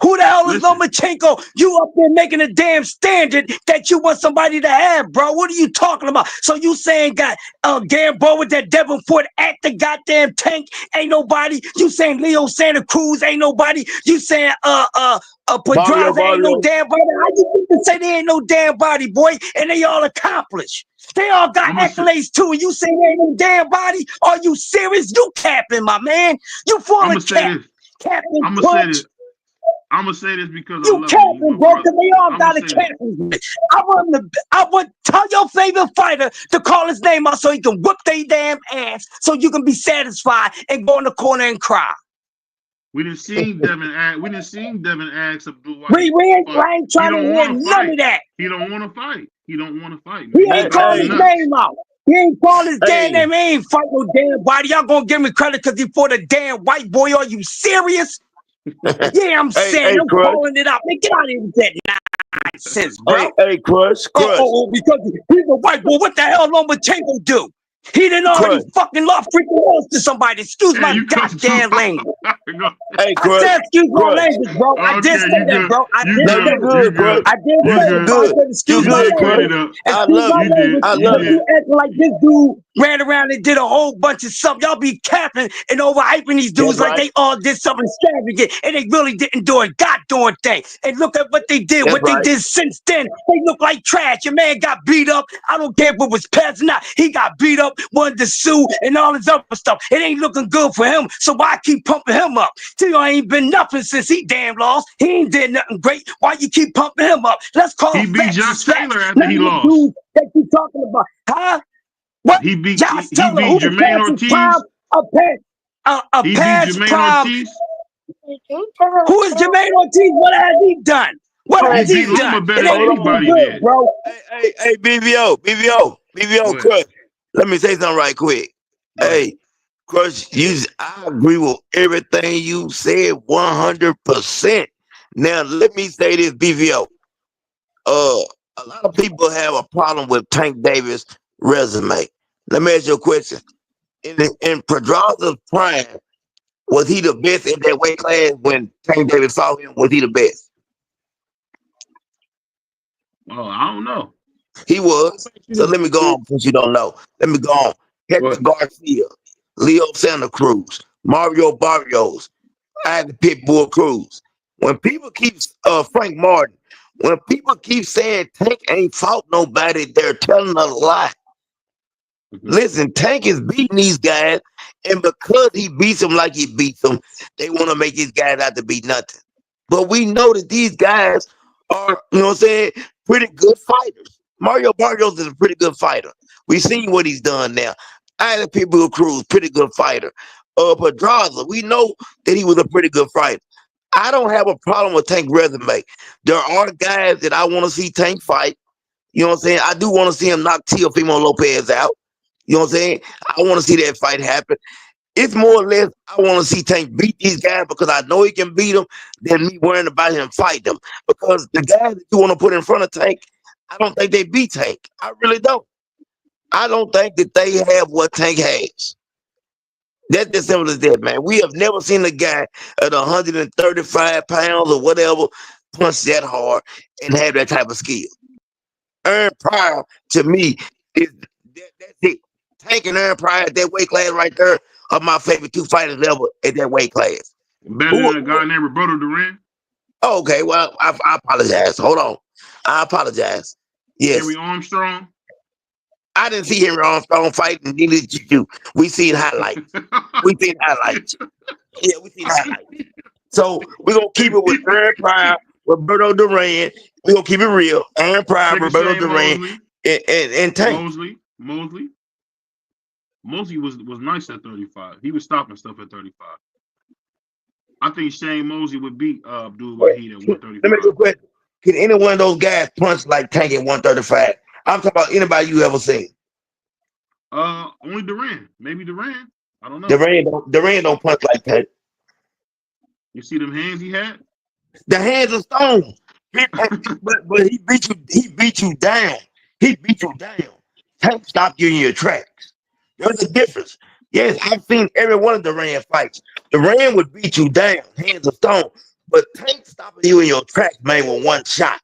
Who the hell is Listen, Lomachenko? You up there making a damn standard that you want somebody to have, bro. What are you talking about? So you saying got Gambo with that Devin Ford at the goddamn tank? Ain't nobody. You saying Leo Santa Cruz ain't nobody. You saying Pedraza ain't no damn body. How you get to say they ain't no damn body, boy? And they all accomplished. They all got I'ma say, accolades too, and you say they ain't no damn body? Are you serious? You capping, my man. You full I'ma of say cap. this. Captain I'ma say Crunch. this. I'ma say this because I You love him. He's capping, my bro, brother. because they all I'ma got a say this. capping. I want tell your favorite fighter to call his name out so he can whip their damn ass so you can be satisfied and go in the corner and cry. We didn't see Devin ask Abdul We Wahid ain't, to fight. I ain't He trying to don't hear want to none fight. of that. He don't want to fight. He don't want to fight, man. He He ain't driving call me his nuts. name out. He ain't call his damn Hey, name. He ain't fight no damn body. Y'all gonna give me credit because he fought a damn white boy. Are you serious? Yeah, I'm saying, I'm Crush. calling it out. Man, get out of here with that nonsense, bro. Crush. Because he's a white boy. What the hell Lomachenko do? He didn't already Crush. fucking lost freaking lost to somebody. Excuse Hey, my you cussing too goddamn hard. language. Hey, I said excuse my Crush. language, bro. I did Okay, say you that, good. bro. I You did No, say you good. it. You good, good. Crush. I did You say You it, good. but I good. said You excuse You my good. good, Clean Crush. it language. up. I Excuse love my you. You did. language. I You love But you. you did. acting like this dude ran around and did a whole bunch of stuff. Y'all be capping and overhyping these That's dudes like right. they all did something extravagant and they really didn't do a goddamn thing. And look at what they did. That's What they right. did since then, they look like trash. Your man got beat up. I don't care if it was pets or not. He got beat up, wanted to sue, and all this other stuff. It ain't looking good for him. So why keep pumping him up? Till ain't been nothing since he damn lost. He ain't did nothing great. Why you keep pumping him up? Let's call He beat facts Josh as facts. Taylor after None he of the lost. dudes that you talking about. Huh? What? He beat Josh he Taylor, beat who the Jermaine past prime, Ortiz. a He beat past Jermaine prime. Ortiz. Who is Jermaine Ortiz? What has he done? What He has he beat Loma done? It better than ain't looking anybody good, did. bro. Hey, BBO, Go ahead. Crush. Let me say something right quick. Go ahead. Hey, Crush, I agree with everything you said 100%. Now, let me say this, BBO. A lot of people have a problem with Tank Davis' resume. Let me ask you a question. In Pedraza's prime, was he the best in that weight class when Tank Davis saw him? Was he the best? Oh, I don't know. He was. So let me go on since you don't know. Let me go on. Hector But Garcia, Leo Santa Cruz, Mario Barrios, I the Pitbull Cruz. When people keep Frank Martin, when people keep saying Tank ain't fought nobody, they're telling a lie. Listen, Tank is beating these guys, and because he beats them like he beats them, they want to make his guys out to be nothing. But we know that these guys are, you know what I'm saying, pretty good fighters. Mario Barrios is a pretty good fighter. We've seen what he's done now. Isla Pitbull Cruz, pretty good fighter. Pedraza, we know that he was a pretty good fighter. I don't have a problem with Tank resume. There are guys that I want to see Tank fight. You know what I'm saying? I do want to see him knock Teofimo Lopez out. You know what I'm saying? I want to see that fight happen. It's more or less I want to see Tank beat these guys because I know he can beat them than me worrying about him fight them. Because the guys that you want to put in front of Tank, I don't think they beat Tank. I really don't. I don't think that they have what Tank has. That's as simple as that, man. We have never seen a guy at 135 pounds or whatever punch that hard and have that type of skill. Aaron Pryor, to me, that's it. Tank and Aaron Pryor at that weight class right there are my favorite two fighters ever at that weight class. better Who? than a guy named Roberto Duran, Oh, okay, well, I apologize. Hold on. I apologize. Yes. Henry Armstrong. I didn't see Henry Armstrong fight, and neither did you. We seen highlights. We seen highlights. Yeah, we seen highlights. So we're gonna keep it with Aaron Pryor, Roberto Duran. We're gonna keep it real. Aaron Pryor, Take a Roberto Shane Duran, Mosley. and Tank. Mosley. Mosley was nice at 35. He was stopping stuff at 35. I think Shane Mosley would beat Abdul Wait, Wahid at let me ask 135. you a question. Can any one of those guys punch like Tank at 135? I'm talking about anybody you ever seen. Only Duran. Maybe Duran. I don't know. Duran don't punch like Tank. You see them hands he had? The hands of stone. But he beat you. He beat you down. He beat you down. Tank stopped you in your tracks. There's a difference. Yes, I've seen every one of Duran fights. Duran would beat you down, hands of stone. But Tank stopping you in your tracks, man, with one shot.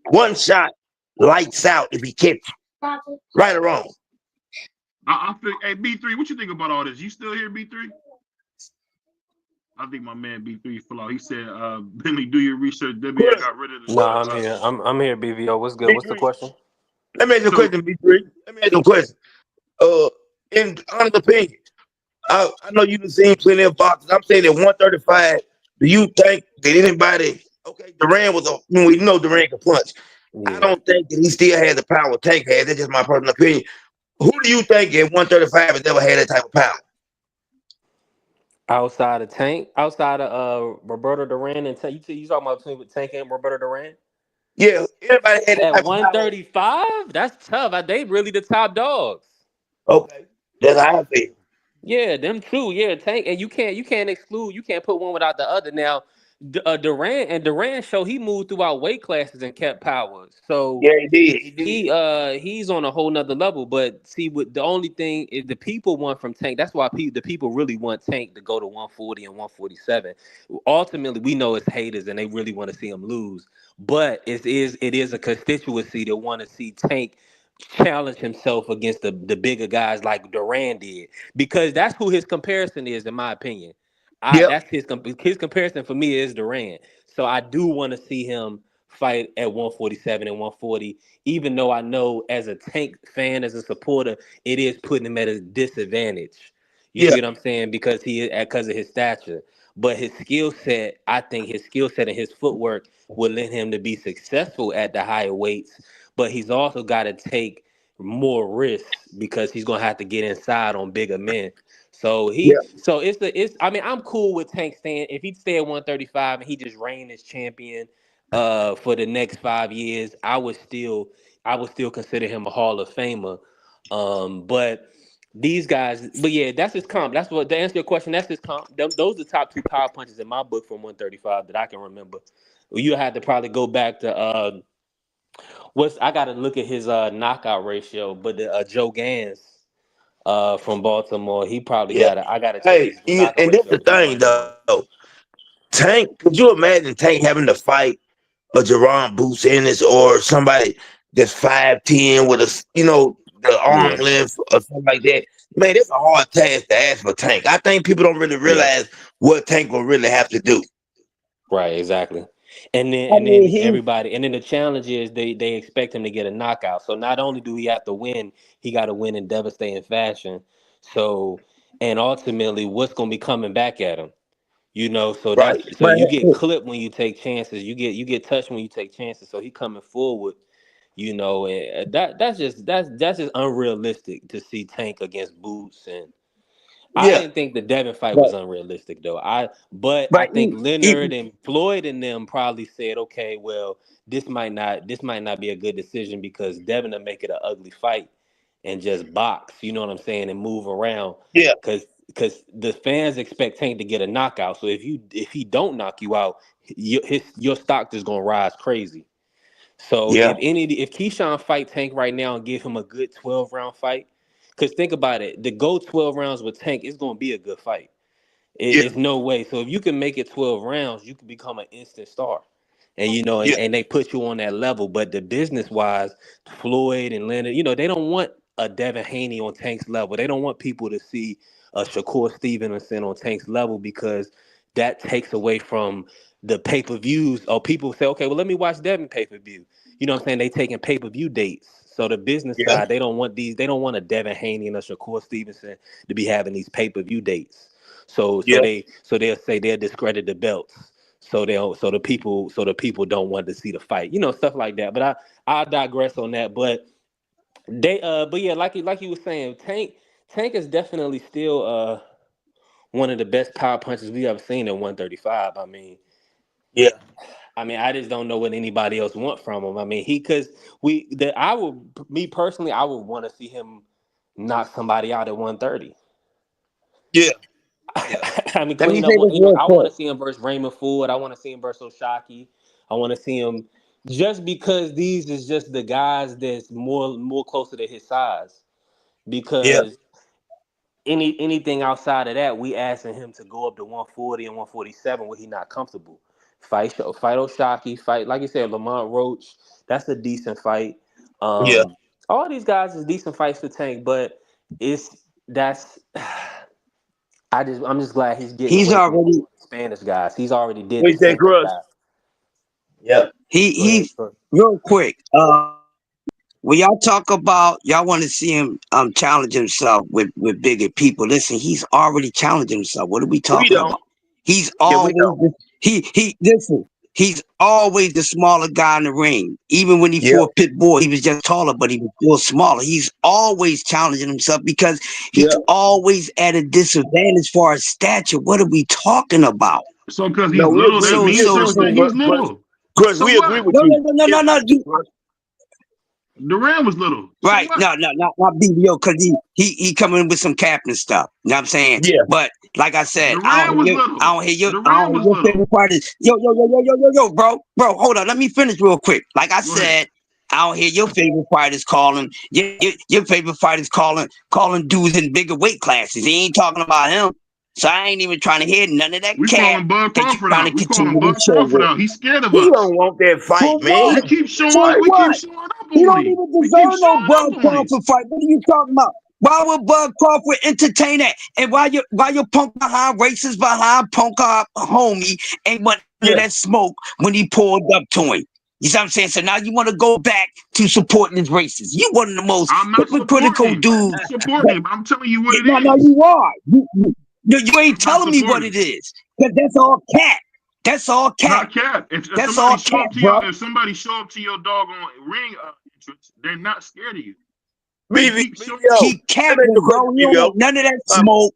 One shot, lights out if he catch you. Right or wrong. I think. Hey, B3, what you think about all this? You still here, B3? I think my man B3 fell out. He said, Bentley, do your research. WA Chris, got rid of the Nah, short I'm title. here. I'm here, BVO. What's good? What's the B3, question? let me ask you a So question, B3. Let me ask you a question. In honest opinion, I know you've seen plenty of boxes. I'm saying at 135, do you think that anybody, okay, Duran was a, we know Duran can punch. I Yeah. don't think that he still has the power Tank has. That's just my personal opinion. Who do you think at 135 has ever had that type of power? Outside of Tank, outside of Roberto Duran and Tank, you talking about between with Tank and Roberto Duran? Yeah, anybody had that At type of power? 135, that's tough. They really the top dogs. Okay, that's how I feel. Yeah, them two. Yeah, Tank, and you can't exclude. You can't put one without the other. Now, Duran show he moved throughout weight classes and kept power. So Yeah, he did. He did. he's on a whole nother level. But see, what the only thing is the people want from Tank. That's why the people really want Tank to go to 140 and 147. Ultimately, we know it's haters and they really want to see him lose. But it is a constituency that want to see Tank challenge himself against the bigger guys like Duran did, because that's who his comparison is, in my opinion. I Yep. That's his comparison for me is Duran. So I do want to see him fight at 147 and 140, even though I know as a Tank fan, as a supporter, it is putting him at a disadvantage. You Yeah. see what I'm saying? Because of his stature. But his skill set, I think his skill set and his footwork will lend him to be successful at the higher weights. But he's also got to take more risks because he's gonna have to get inside on bigger men. Yeah. It's I mean, I'm cool with Tank staying if he'd stay at 135 and he just reign as champion for the next 5 years. I would still consider him a Hall of Famer. But these guys, but yeah, that's his comp. That's what to answer your question. That's his comp. Those are the top two power punches in my book from 135 that I can remember. You had to probably go back to what's I got to look at his knockout ratio, but Joe Gans from Baltimore, he probably Yeah. got I got to check Hey, his knockout and this ratio, the but he thing might be one. though. Tank, could you imagine Tank having to fight a Jerron Boots Ennis or somebody that's 5'10" with the arm Yeah, length or something like that? Man, it's a hard task to ask for Tank. I think people don't really yeah, realize what Tank will really have to do. right, exactly. And then I and mean, then he everybody, and then the challenge is they expect him to get a knockout. So not only do he have to win, he got to win in devastating fashion. So and ultimately, what's going to be coming back at him? So right, so but you get clipped when you take chances. You get touched when you take chances. So he coming forward, and that's just unrealistic to see Tank against Boots. And I yeah, didn't think the Devin fight was but unrealistic though. But I but think Leonard and Floyd and them probably said, okay, well, this might not be a good decision because Devin will make it an ugly fight and just box, you know what I'm saying, and move around yeah, because the fans expect Tank to get a knockout. So if he don't knock you out, your stock is gonna rise crazy. So yeah, if Keyshawn fight Tank right now and give him a good 12 round fight, because think about it, to go 12 rounds with Tank is gonna be a good fight. yeah, It's no way. So if you can make it 12 rounds, you can become an instant star. And yeah, and they put you on that level. But the business wise, Floyd and Leonard, they don't want a Devin Haney on Tank's level. They don't want people to see a Shakur Stevenson on Tank's level because that takes away from the pay-per-views. Or people say, okay, well, let me watch Devin pay-per-view. You know what I'm saying? They taking pay-per-view dates. So the business Yeah. side, they don't want a Devin Haney and a Shakur Stevenson to be having these pay-per-view dates. Yeah. They'll say they'll discredit the belts. So the people don't want to see the fight. Stuff like that. But I digress on that. But yeah, like you were saying, Tank is definitely still one of the best power punches we ever seen at 135. Yeah. I just don't know what anybody else want from him. Me personally, I would want to see him knock somebody out at 130. Yeah. Yeah. Let me Clean up. say this real I want quick. to see him versus Raymond Ford. I want to see him versus Oshaki. I want to see him just because these is just the guys that's more closer to his size. Yeah. Because anything outside of that, we asking him to go up to 140 and 147 where he not comfortable. Fight Oshaki, fight like you said, Lamont Roach. That's a decent fight. Yeah. All these guys is decent fights for Tank, but it's that's I'm just glad he's getting He's away from already Spanish guys. He's already did What the you say, Spanish Crush? guys. Yeah. Go ahead. he real quick. When y'all talk about y'all want to see him challenge himself with bigger people, listen, he's already challenged himself. What are we We talking don't. about? He's Yeah, we always don't. he listen. He's always the smaller guy in the ring. Even when he Yeah. fought Pitbull, he was just taller, but he was still smaller. He's always challenging himself because he's Yeah. always at a disadvantage as far as stature. What are we talking about? So because No, he's we little, agree. that So We means so agree with so something. you, He's Crush. little. Crush, So we agree what? with no no you. no no We no agree no. with you, Crush. Duran was little. So Right. what? No, no, not BBO because he coming with some captain stuff. You know what I'm saying? Yeah. But like I said, Duran was little. I Duran don't was hear your little. favorite part is yo, bro, hold on. Let me finish real quick. Like I Go ahead. said, I don't hear your favorite fighters calling your favorite fighters calling dudes in bigger weight classes. He ain't talking about him. So I ain't even trying to hear none of that We cap calling Bud that you Crawford trying to out. We calling continue to Bud show Crawford with. out. He's scared of He us. don't want that fight, For man. what? For We keep what? showing up He on don't him. even We keep deserve no showing Bud up on him. Crawford fight. What are you talking about? Why would Bud Crawford entertain that? And why your punk behind racist behind punk homie ain't want none of Yeah. that smoke when he pulled up to him? You see what I'm saying? So now you want to go back to supporting his racist. You one of the most I'm not supporting hypocritical him. I'm dudes. not supporting him. I'm telling you what it No, is. you are. You ain't I'm not telling me what supporting it him. is. Because that's all cat. That's all It's cat. not cap. If That's somebody all show cat, up to bro. your doggone ring entrance, they're not scared of you. They BB, keep showing. BBO. He Let me ask you capping, a bro. question, He don't BBO. want none of that smoke.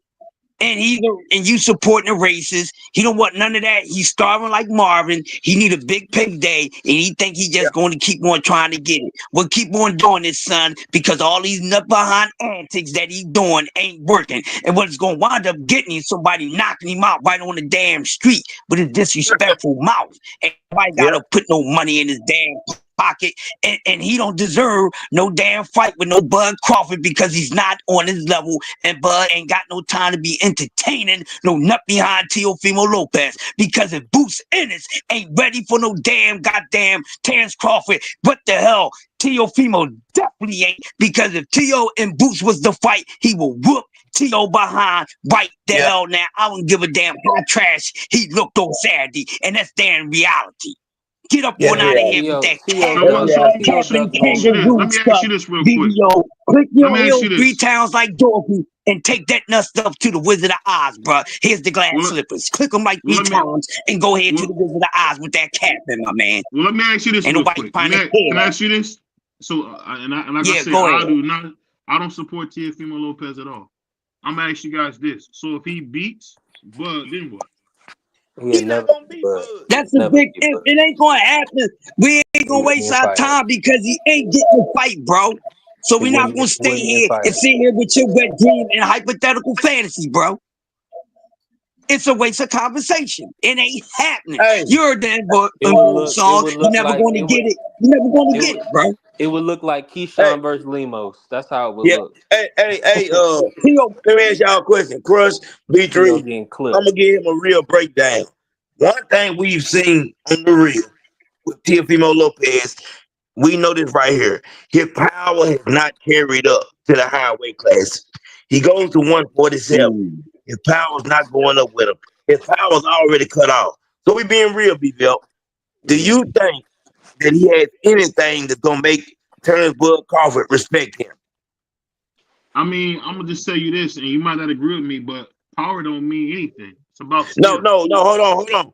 And you supporting the races. He don't want none of that. He's starving like Marvin. He need a big payday, and he think he Yeah. just going to keep on trying to get it. We'll keep on doing this, son, because all these nut behind antics that he's doing ain't working. And what's going to wind up getting is somebody knocking him out right on the damn street with his disrespectful mouth. And nobody got Yeah. to put no money in his damn pocket, and he don't deserve no damn fight with no Bud Crawford because he's not on his level, and Bud ain't got no time to be entertaining no nut behind Teofimo Lopez because if Boots Ennis ain't ready for no damn goddamn Terrence Crawford, what the hell? Teofimo definitely ain't, because if Teo and Boots was the fight, he will whoop Teo behind right the Yeah. hell now. I don't give a damn how trash he looked on Saturday, and that's damn reality. Get up Yeah. on out of Yeah. here with that T.O. That's capping, duck reality. So capping duck let me ask you normally. this. kangaroo Let me ask stuff, you this real quick. BBO. Click Let your me ask heels you 3 this. times like Dorothy and take that nut stuff to the Wizard of Oz, bro. Here's the glass Well, slippers. Click them like well, 3 let me times and go ahead to well, the Wizard of Oz with that capping, my man. well, let me ask you this Ain't real nobody quick. trying to hear Can I that. ask you this? So and like I Yeah, said, go ahead. I don't support Teofimo Lopez at all. I'm gonna ask you guys this. So if he beats Bud, then what? He He'll not never gonna be beat Bud. Bud. That's a Never big be if. Bud. It ain't gonna happen. We ain't He gonna wouldn't waste even our fight him. time because he ain't getting the fight, bro. So He we're not wouldn't. gonna He stay wouldn't even here fight and him. sit here with your wet dream and hypothetical fantasy, bro. It's a waste of conversation. It ain't happening. Hey, You heard that It would look. It song. would You're look never like going to it would. get it. You're never going to It get would. it, bro. It would look like hey, Keyshawn versus Lemos. That's how it would yeah. look. Hey, Tio, let me ask y'all a question. Crush, T.O. B3, getting I'm clipped. gonna give him a real breakdown. One thing we've seen on the real with Teofimo Lopez, we know this right here. His power has not carried up to the high weight class. He goes to 147. His power's not going up with him. His power's already cut off. So we being real, BBL. Do Yeah. you think that he has anything that's gonna make Terrence Bud Crawford, respect him. I mean, I'm gonna just tell you this, and you might not agree with me, but power don't mean anything. It's about No, skill. hold on.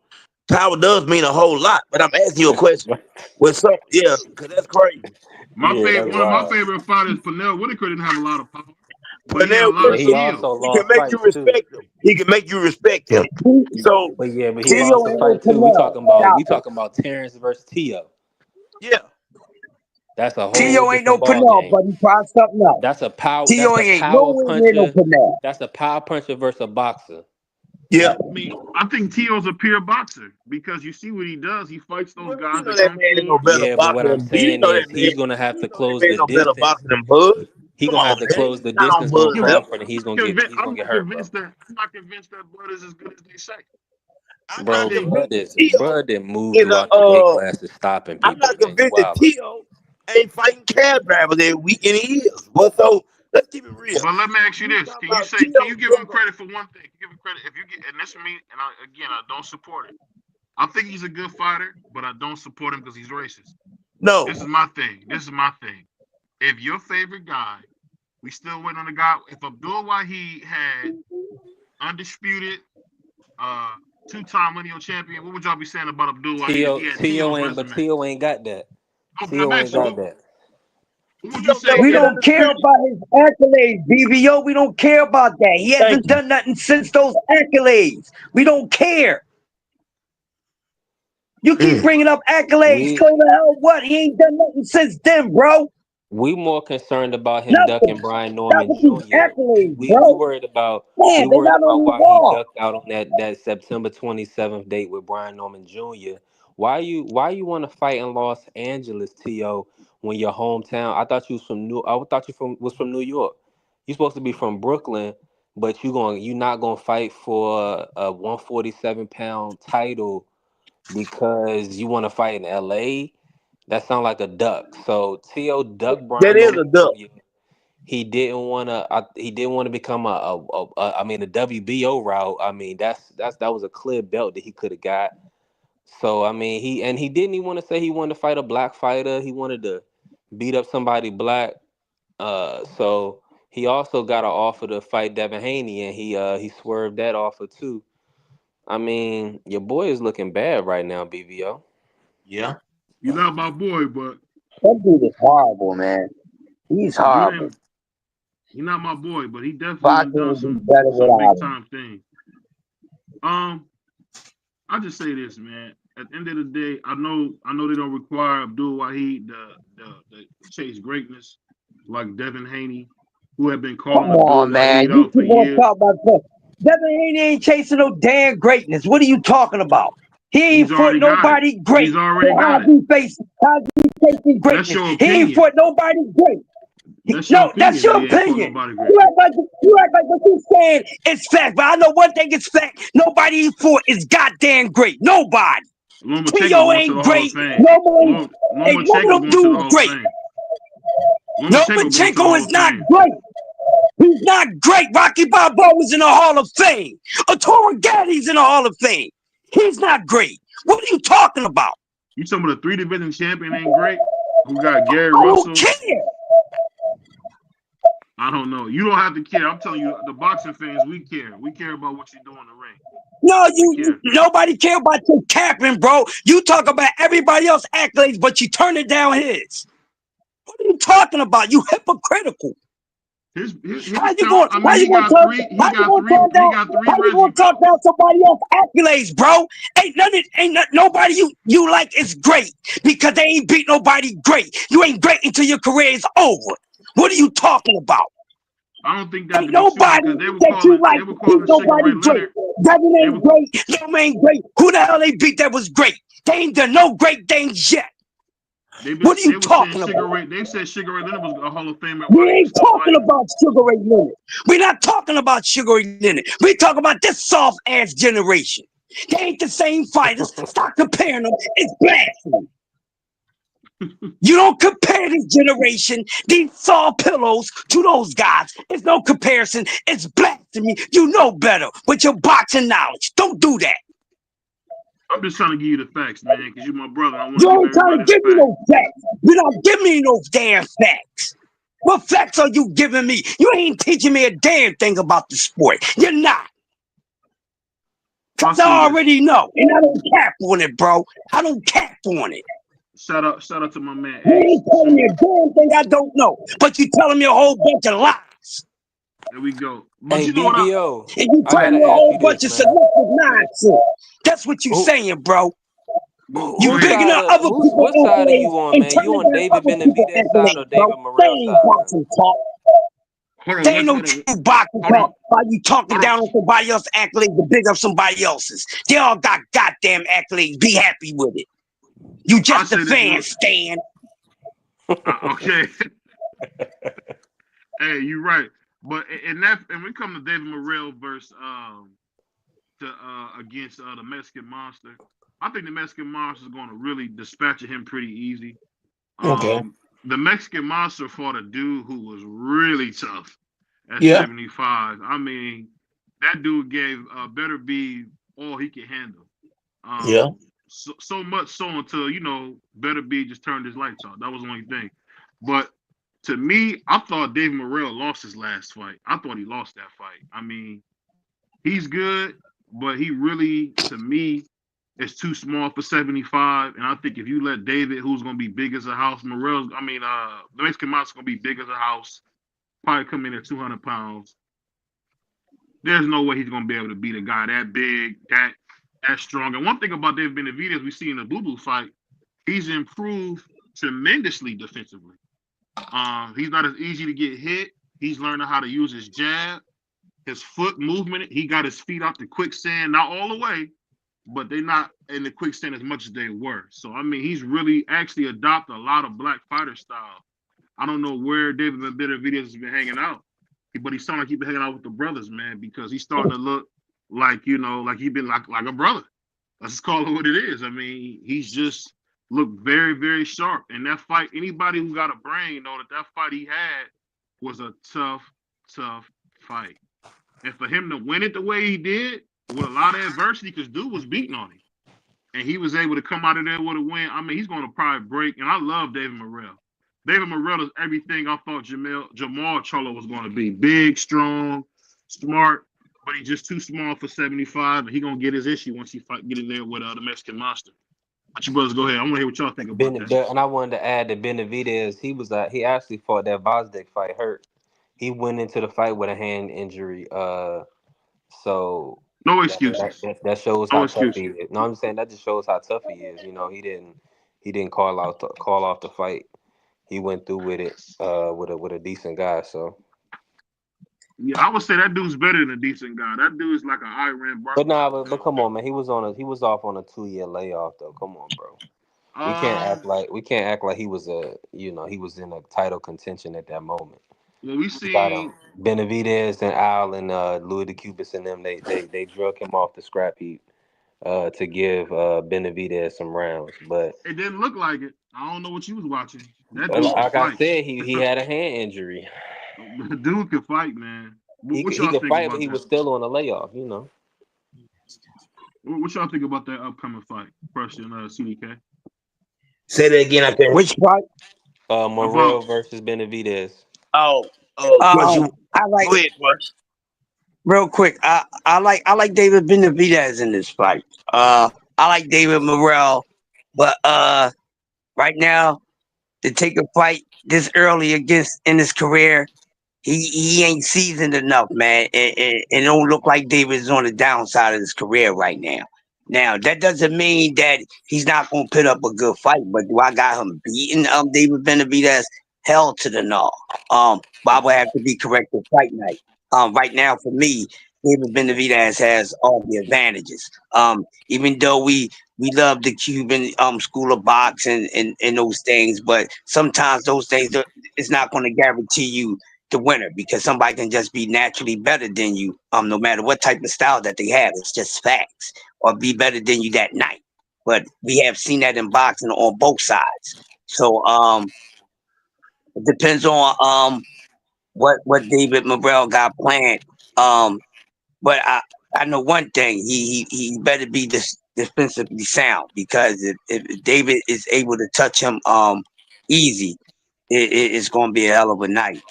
Power does mean a whole lot, but I'm asking you a question. With some, yeah, because that's crazy. Yeah, that's One of my wild. favorite fighters, Pernell Whitaker, didn't have a lot of power, but he had a Pernell lot But of he Whitaker, skill. also he can lost make you fights too. respect him. He can make you respect him. So, But yeah, but he lost Tio the ain't no fight too. Canelo. We Stop it. talking about Terrence versus Tio. yeah, That's a whole Tio ain't no different ball Canelo, game. but he tried something else. That's a power. Tio That's a ain't power nowhere near no puncher. Canelo. That's a power puncher versus a boxer. yeah. I mean, I think Tio's a pure boxer because you see what he does. He fights those Well, you guys know that that come man ain't no forward. better Yeah, but what boxer I'm than you saying know that is man. he's gonna have You to know that close man the ain't no better distance. boxer than Bud. He Come gonna have on, to man. close the Not on distance on Bud's level. Crawford, and he's I'm gonna not get hurt, bro. convinced that Bud is as good as they say. I'm I not Bro, think convinced that Tio Bud didn't move is throughout the weight classes, stopping I'm people, not man. You convinced that wild. Tio ain't fighting cab drivers every week, and he is. Well, so let's keep it real. But let me ask you You this: talking about Tio can you give him brother? credit for one thing? Give him credit if you get, and this is me, and I don't support it. I think he's a good fighter, but I don't support him because he's racist. No. This is my thing. If your favorite guy, we still waiting on the guy. If Abdul Wahid had undisputed, uh, two-time lineal champion, what would y'all be saying about Abdul Wahid if he had Tio's resume? Tio ain't got that. Oh, but I'm Tio ain't asking, got that. what would you Tio say? never We been don't care undisputed. about his accolades, BBO. We don't care about that. He Thank hasn't you. done nothing since those accolades. We don't care. You keep Mm. bringing up accolades. We So the hell what? He ain't done nothing since then, bro. we more concerned about him ducking Nothing. Brian Not Norman with these Jr. accolades, We bro. worried about Man, they not on the why he wall. ducked out on that September 27th date with Brian Norman Jr. Why you want to fight in Los Angeles, T.O., when your hometown? I thought you was from New York. You supposed to be from Brooklyn, but you not gonna fight for a 147-pound title because you want to fight in L.A. That sounds like a duck. So T.O. ducked That Brian is a Norman duck. Jr. He didn't want to become I mean, a WBO route. I mean, that was a clear belt that he could have got. So I mean, he didn't even want to say he wanted to fight a black fighter. He wanted to beat up somebody black. So he also got an offer to fight Devin Haney, and he swerved that offer too. I mean, your boy is looking bad right now, BVO. Yeah. You're not my boy, but That dude is horrible, man. He's dude horrible. ain't he's not my boy, but he definitely done Boxing done would be better some without big him. time things. Um, I just say this, man. At the end of the day, I know they don't require Abdul Wahid the chase greatness like Devin Haney, who have been Come calling Abdul on, man. Wahid You out for keep on years. talking about that. Devin Haney ain't chasing no damn greatness. What are you talking about? He He's ain't fought already got it. nobody He's great. already How's got it. he facing? How's he chasing That's greatness? your He ain't opinion. fought nobody great. That's your No, that's opinion that your he ain't fought opinion. nobody great. You act like what you saying is fact, but I know one thing is fact. Nobody he fought is goddamn great. Nobody. Lomachenko Tio going to ain't the Hall of great. Fame. Nobody, ain't none Lomachenko of them going to the dudes Hall of great. Fame. Lomachenko going to the Lomachenko Hall is of not Fame. great. He's not great. Rocky Balboa was in the Hall of Fame. Arturo Gatti's in the Hall of Fame. He's not great. What are you talking about? You talking about a 3 division champion ain't great? Who got Gary Who Russell? cares? I don't know. You don't have to care. I'm telling you, the boxing fans, we care. We care about what you do in the ring. No, We care. nobody care about your capping, bro. You talk about everybody else accolades, but you turn it down his. What are you talking about? You hypocritical. His talent. I mean, he got three. He How you got gonna three. talk He down? got three How you Reggie gonna talk belts. down somebody else's accolades, bro? Nobody you like is great because they ain't beat nobody great. You ain't great until your career is over. What are you talking about? I don't think that Ain't to be true nobody because they were that you calling. like They were beat calling Sugar nobody Ray great. Leonard. Devin They ain't were. great. Dom ain't great. Who the hell they beat that was great? They ain't done no great things yet. What are you They were saying talking about? Sugar Ray. They said Sugar Ray Leonard was a Hall of Famer We while he was ain't still talking fighting. about Sugar Ray Leonard. We're not talking about Sugar Ray Leonard. We talking about this soft ass generation. They ain't the same fighters. Stop comparing them. It's blasphemy. You don't compare this generation, these soft pillows, to those guys. It's no comparison. It's blasphemy. You know better with your boxing knowledge. Don't do that. I'm just trying to give you the facts, man, because you're my brother. I want to You give ain't trying to everybody the give me facts. no facts. You don't give me no damn facts. What facts are you giving me? You ain't teaching me a damn thing about the sport. You're not. I Cause see I this. already know. And I don't cap on it, bro. I don't cap on it. Shout out to my man You Ace. ain't telling me a So damn thing I don't know. But you telling me a whole bunch of lies. there we go. But Hey, you know what I BBO, And you I telling gotta me a ask whole you bunch this, of man. selective nonsense. That's what you Who, saying, bro. go You ahead. bigging up other who's people's what side are you accolades on, and man? You turning on down David other people's Benavidez side or accolades, bro. David They Morrell ain't side, man? boxing talk. Hold on, They ain't let's no let him. true boxing Hold on, talk. While you talking hold on. down on somebody else's accolades to big up somebody else's. They all got goddamn accolades. Be happy with it. You I just a say this fan, real. Stan. Okay. Hey, you're right. But in that, and we come to David Morrell versus to against the Mexican Monster. I think the Mexican Monster is going to really dispatch him pretty easy. Okay. The Mexican Monster fought a dude who was really tough at Yeah. 75. I mean, that dude gave Better B all he could handle. Yeah. So much so until Better B just turned his lights off. That was the only thing. But to me, I thought David Morrell lost his last fight. I thought he lost that fight. I mean, he's good, but he really, to me, is too small for 75. And I think if you let David, who's gonna be big as a house, the Mexican Monster's gonna be big as a house, probably come in at 200 pounds. There's no way he's gonna be able to beat a guy that big, that strong. And one thing about David Benavidez we see in the Boo Boo fight, he's improved tremendously defensively. He's not as easy to get hit. He's learning how to use his jab, his foot movement. He got his feet out the quicksand, not all the way, but they're not in the quicksand as much as they were. So I mean, he's really actually adopted a lot of black fighter style. I don't know where David Benavidez has been hanging out, but he sounded like he's been hanging out with the brothers, man, because he's starting to look like like he's been like a brother. Let's just call it what it is. I mean, he's just looked very, very sharp. And that fight, anybody who got a brain know that fight he had was a tough, tough fight. And for him to win it the way he did, with a lot of adversity, because dude was beating on him, and he was able to come out of there with a win. I mean, he's going to probably break. And I love David Morrell. David Morrell is everything I thought Jamal Charlo was going to be. Big, strong, smart, but he's just too small for 75. And he's going to get his issue once he get in there with the Mexican Monster. But you brothers go ahead. I want to hear what y'all think about that. And I wanted to add that Benavidez, he actually fought that Vosdick fight hurt. He went into the fight with a hand injury. So No that excuses. that shows No how tough excuses. he is. No, I'm saying that just shows how tough he is. He didn't call off the fight. He went through with it with a decent guy. So, Yeah, I would say that dude's better than a decent guy. That dude is like an Iran but nah, Barbershop but type come on, dude. man. He was off on a 2-year layoff though. Come on, bro. Um, We can't act like he was he was in a title contention at that moment. well, we You got seen Benavidez and Al and Louis the Cubis and them. They drug him off the scrap heap to give Benavidez some rounds. But it didn't look like it. I don't know what you was watching. That dude can like I fight. said, he had a hand injury. The dude can fight, man. What He y'all could think fight, but about he that? was still on a layoff. What y'all think about that upcoming fight, Crush and CDK? Say that again. I can't. Which part? About Morrell versus Benavidez. Oh, Crush, Um, you I like go ahead, Crush. real quick. I like David Benavidez in this fight. I like David Morrell, but right now to take a fight this early against in his career, he ain't seasoned enough, man. It don't look like David's on the downside of his career right now. Now that doesn't mean that he's not gonna put up a good fight, but do I got him beating David Benavidez? Hell to the no. But I would have to be corrected fight night. Right now for me, David Benavidez has all the advantages. Even though we love the Cuban school of boxing and those things, but sometimes those things it's not going to guarantee you the winner because somebody can just be naturally better than you, no matter what type of style that they have. It's just facts, or be better than you that night. But we have seen that in boxing on both sides. So it depends on what David Morrell got planned. But I know one thing: he better be defensively sound, because if David is able to touch him easy, it's going to be a hell of a night.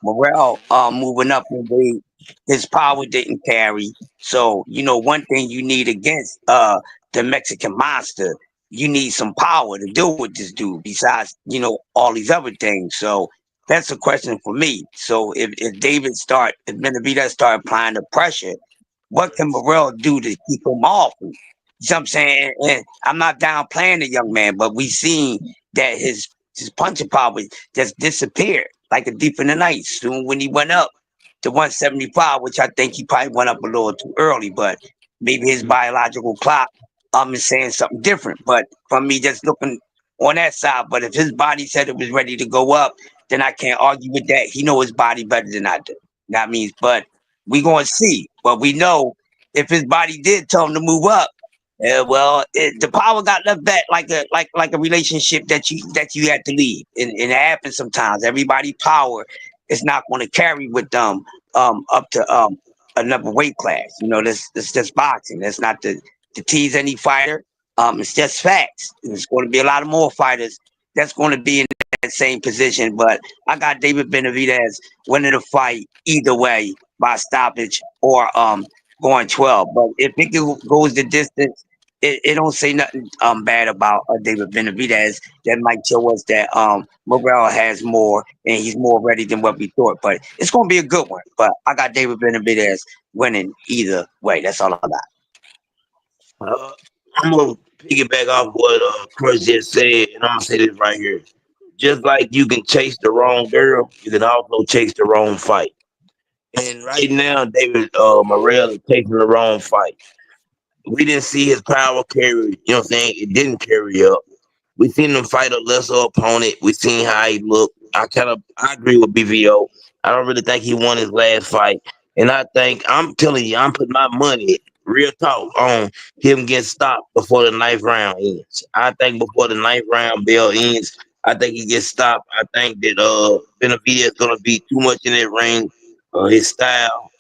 Morrell moving up in weight, his power didn't carry. So one thing you need against the Mexican monster, you need some power to deal with this dude. Besides all these other things. So that's a question for me. So if Benavidez start applying the pressure, what can Morrell do to keep him off? You know what I'm saying? And I'm not downplaying the young man, but we seen that his punching power just disappeared like a deep in the night. Soon when he went up to 175, which I think he probably went up a little too early, but maybe his biological clock is saying something different. But from me just looking on that side, but if his body said it was ready to go up, then I can't argue with that. He know his body better than I do. That means, but we gonna see. But we know if his body did tell him to move up, well, the power got left back like a relationship that you had to leave, and it happens sometimes. Everybody power is not going to carry with them up to another weight class. That's just boxing. That's not to tease any fighter. It's just facts. There's going to be a lot of more fighters that's going to be in that same position. But I got David Benavidez winning the fight either way by stoppage or going 12. But if it goes the distance, it don't say nothing bad about David Benavidez. That might show us that Morrell has more and he's more ready than what we thought. But it's going to be a good one. But I got David Benavidez winning either way. That's all I got. Uh, I'm gonna piggyback off what Chris just said, and I'm gonna say this right here. Just like you can chase the wrong girl, you can also chase the wrong fight. And right now, David Morrell is taking the wrong fight. We didn't see his power carry. You know what I'm saying? It didn't carry up. We seen him fight a lesser opponent. We seen how he looked. I agree with BVO. I don't really think he won his last fight, and I think I'm telling you, I'm putting my money, real talk, on him getting stopped before the ninth round ends. I think before the ninth round bell ends, I think he gets stopped. I think that Benavidez is gonna be too much in that ring. His style,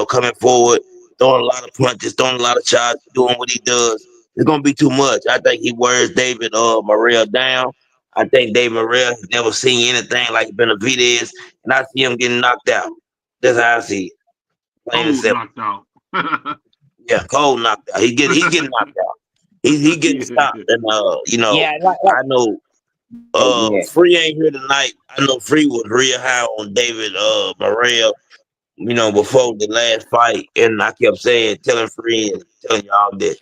coming forward, throwing a lot of punches, throwing a lot of shots, doing what he does. It's gonna be too much. I think he wears David Morrell down. I think David Morrell has never seen anything like Benavidez, and I see him getting knocked out. That's how I see it. Plain and Cold simple. knocked out. Yeah, cold knocked out. He's getting knocked out. He getting stopped. And Yeah, I know yeah. Free ain't here tonight. I know Free was real high on David Morrell, before the last fight, and I kept saying, telling Free and telling y'all that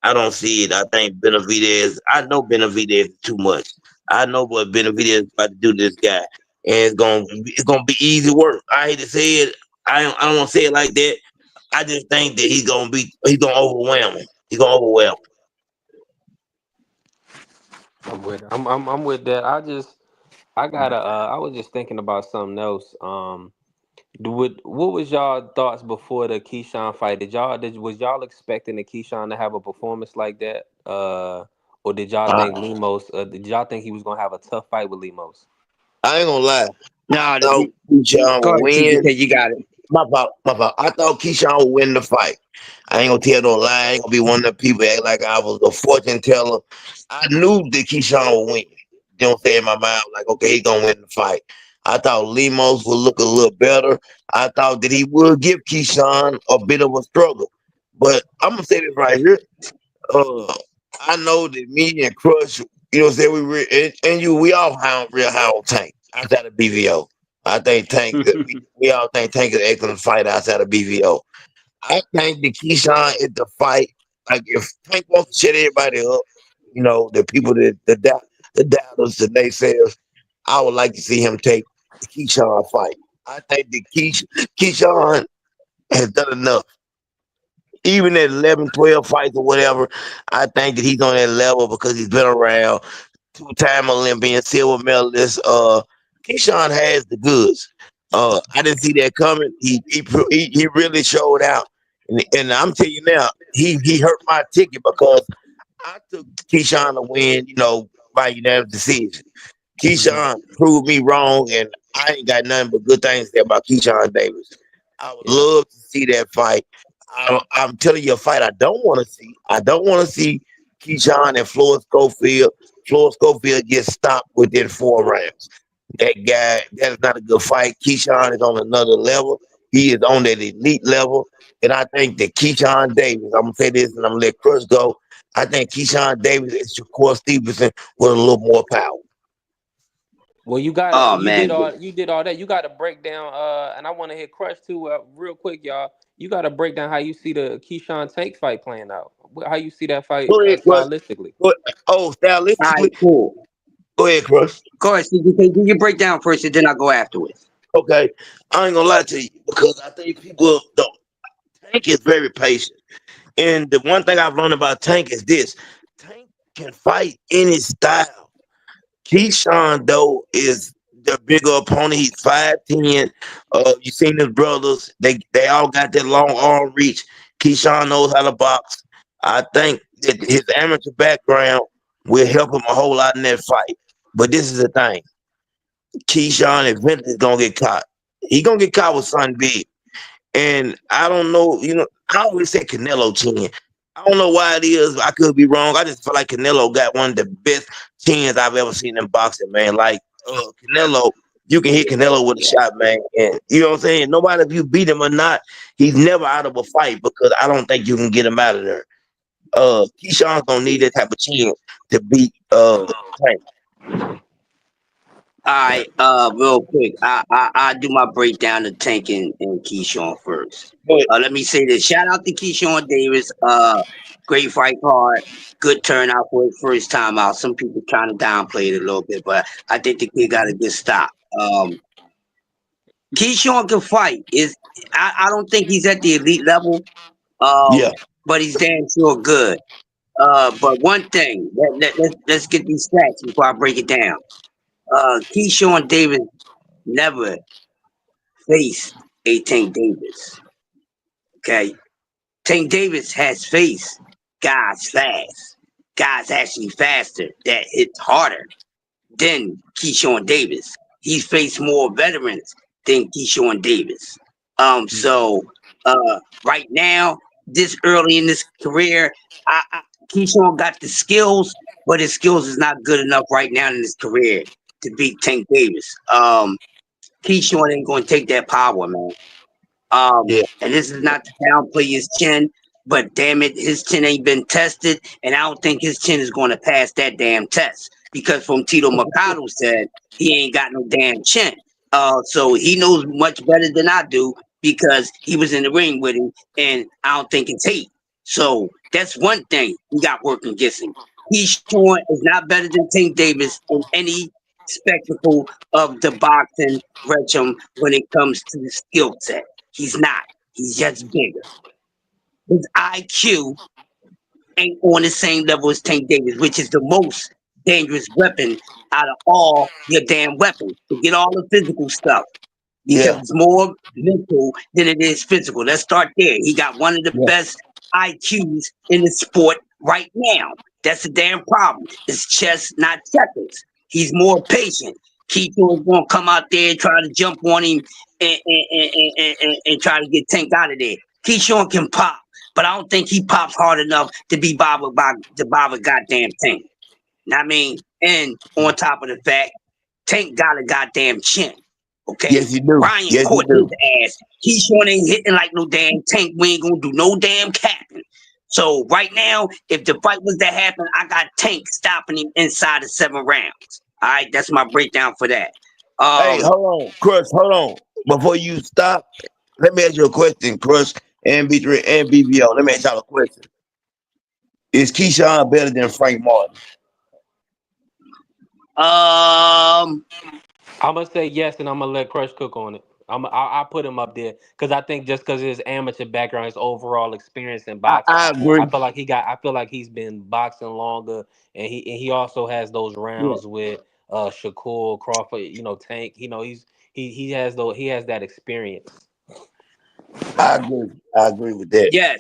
I don't see it. I think Benavidez. I know Benavidez is too much. I know what Benavidez is about to do to this guy, and it's gonna be easy work. I hate to say it. I don't want to say it like that. I just think that he's gonna overwhelm him. He's gonna overwhelm him. I'm with that. I was just thinking about something else. What was y'all thoughts before the Keyshawn fight? Was y'all expecting the Keyshawn to have a performance like that? Or did y'all Uh, think Lemos? Did y'all think he was gonna have a tough fight with Lemos? I ain't gonna lie. I No, thought Keyshawn go would ahead, win. TGK, you got it. My fault, my fault. I thought Keyshawn would win the fight. I ain't gonna tell no lie. I ain't gonna be one of the people act like I was a fortune teller. I knew that Keyshawn would win. You know what I'm saying? In my mind, like, okay, he gonna win the fight. I thought Lemos would look a little better. I thought that he would give Keyshawn a bit of a struggle. But I'm gonna say this right here. Uh, I know that me and Crush, what I'm saying, we all real high on Tank outside of BVO. I think Tank, we all think Tank is an excellent fighter outside of BVO. I think the Keyshawn is the fight. Like if Tank wants to shut everybody up, the people the doubters, the naysayers, I would like to see him take the Keyshawn fight. I think the Keyshawn has done enough. Even at 11, 12 fights or whatever, I think that he's on that level because he's been around, two-time Olympian, silver medalist. Keyshawn has the goods. I didn't see that coming. He really showed out, and I'm telling you now, he hurt my ticket because I took Keyshawn to win, by unanimous decision. Keyshawn proved me wrong, and I ain't got nothing but good things to say about Keyshawn Davis. I would Yeah. love to see that fight. I'm telling you a fight I don't want to see. I don't want to see Keyshawn and Floyd Schofield. Floyd Schofield gets stopped within 4 rounds. That guy, that is not a good fight. Keyshawn is on another level. He is on that elite level. And I think that Keyshawn Davis, I'm gonna say this and I'm gonna let Chris go. I think Keyshawn Davis is Shakur Stevenson with a little more power. Well, you got to Oh you man, did all that. You got to break down. And I want to hit Crush too, real quick, y'all. You got to break down how you see the Keyshawn Tank fight playing out. How you see that fight Go ahead, Chris. stylistically. Oh, all right, stylistically, cool. go ahead, Chris. Go ahead, Steve. Do your breakdown first, and then I'll go afterwards. Okay. I ain't gonna lie to you because I think people don't. Tank is very patient. And the one thing I've learned about Tank is this: Tank can fight any style. Keyshawn though is the bigger opponent. He's 5'10". You seen his brothers; they all got that long arm reach. Keyshawn knows how to box. I think that his amateur background will help him a whole lot in that fight. But this is the thing: Keyshawn eventually is gonna get caught. He gonna get caught with something big. And I don't know, I always say Canelo chin. I don't know why it is. I could be wrong. I just feel like Canelo got one of the best chins I've ever seen in boxing, man. Like Canelo, you can hit Canelo with a shot, man. And you know what I'm saying? No matter if you beat him or not, he's never out of a fight because I don't think you can get him out of there. Keyshawn's gonna need that type of chin to beat Tank. All right, real quick, I do my breakdown of Tank and Keyshawn first. But Let me say this. Shout out to Keyshawn Davis. Great fight card. Good turnout for his first time out. Some people trying to downplay it a little bit, but I think the kid got a good stop. Keyshawn can fight. I don't think he's at the elite level. yeah, But he's damn sure good. But one thing, let's get these stats before I break it down. Keyshawn Davis never faced a Tank Davis. Okay, Tank Davis has faced guys fast, guys actually faster that hit harder than Keyshawn Davis. He's faced more veterans than Keyshawn Davis. So right now, this early in his career, Keyshawn got the skills, but his skills is not good enough right now in his career to beat Tank Davis. Keyshawn ain't gonna take that power, man. yeah, And this is not to downplay his chin, but damn it, his chin ain't been tested, and I don't think his chin is going to pass that damn test because from Tito Mercado said he ain't got no damn chin. So he knows much better than I do because he was in the ring with him, and I don't think it's hate. So that's one thing we got working against him. Keyshawn is not better than Tank Davis in any spectacle of the boxing regime when it comes to the skill set. He's not. He's just bigger. His IQ ain't on the same level as Tank Davis, which is the most dangerous weapon out of all your damn weapons to get all the physical stuff because yeah, it's more mental than it is physical. Let's start there. He got one of the yeah, best IQs in the sport right now. That's a damn problem. It's chess, not checkers. He's more patient. Keito's gonna come out there and try to jump on him and try to get Tank out of there. Keyshawn can pop, but I don't think he pops hard enough to be bothered by the bother goddamn Tank. I mean, and on top of the fact, Tank got a goddamn chin. Okay, yes, you do. Ryan Yes, you caught his do. ass. Keyshawn ain't hitting like no damn Tank. We ain't gonna do no damn capping. So right now, if the fight was to happen, I got Tank stopping him inside of 7 rounds. All right, that's my breakdown for that. Hey, Um, hold on, Crush, hold on. Before you stop, let me ask you a question, Crush and B3 and BBO. Let me ask y'all a question. Is Keyshawn better than Frank Martin? um, I'm gonna say yes, and I'm gonna let Crush cook on it. I put him up there because I think just because his amateur background, his overall experience in boxing, I agree. I feel like he got. I feel like he's been boxing longer, and he also has those yeah, rounds with Shakur Crawford. Tank. He has he has that experience. I agree. I agree with that. yes,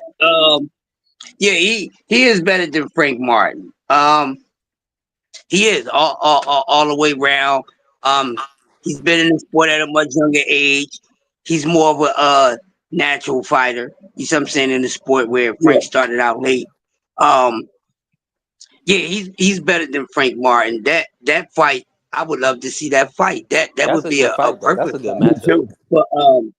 yeah, he is better than Frank Martin. He is all the way around. Um, he's been in the sport at a much younger age. He's more of a natural fighter. You see what I'm saying, in the sport where Frank started out late. Um, yeah, he's better than Frank Martin. That fight, I would love to see that fight. That That's would a be good a fight though. That's a perfect good fight matchup.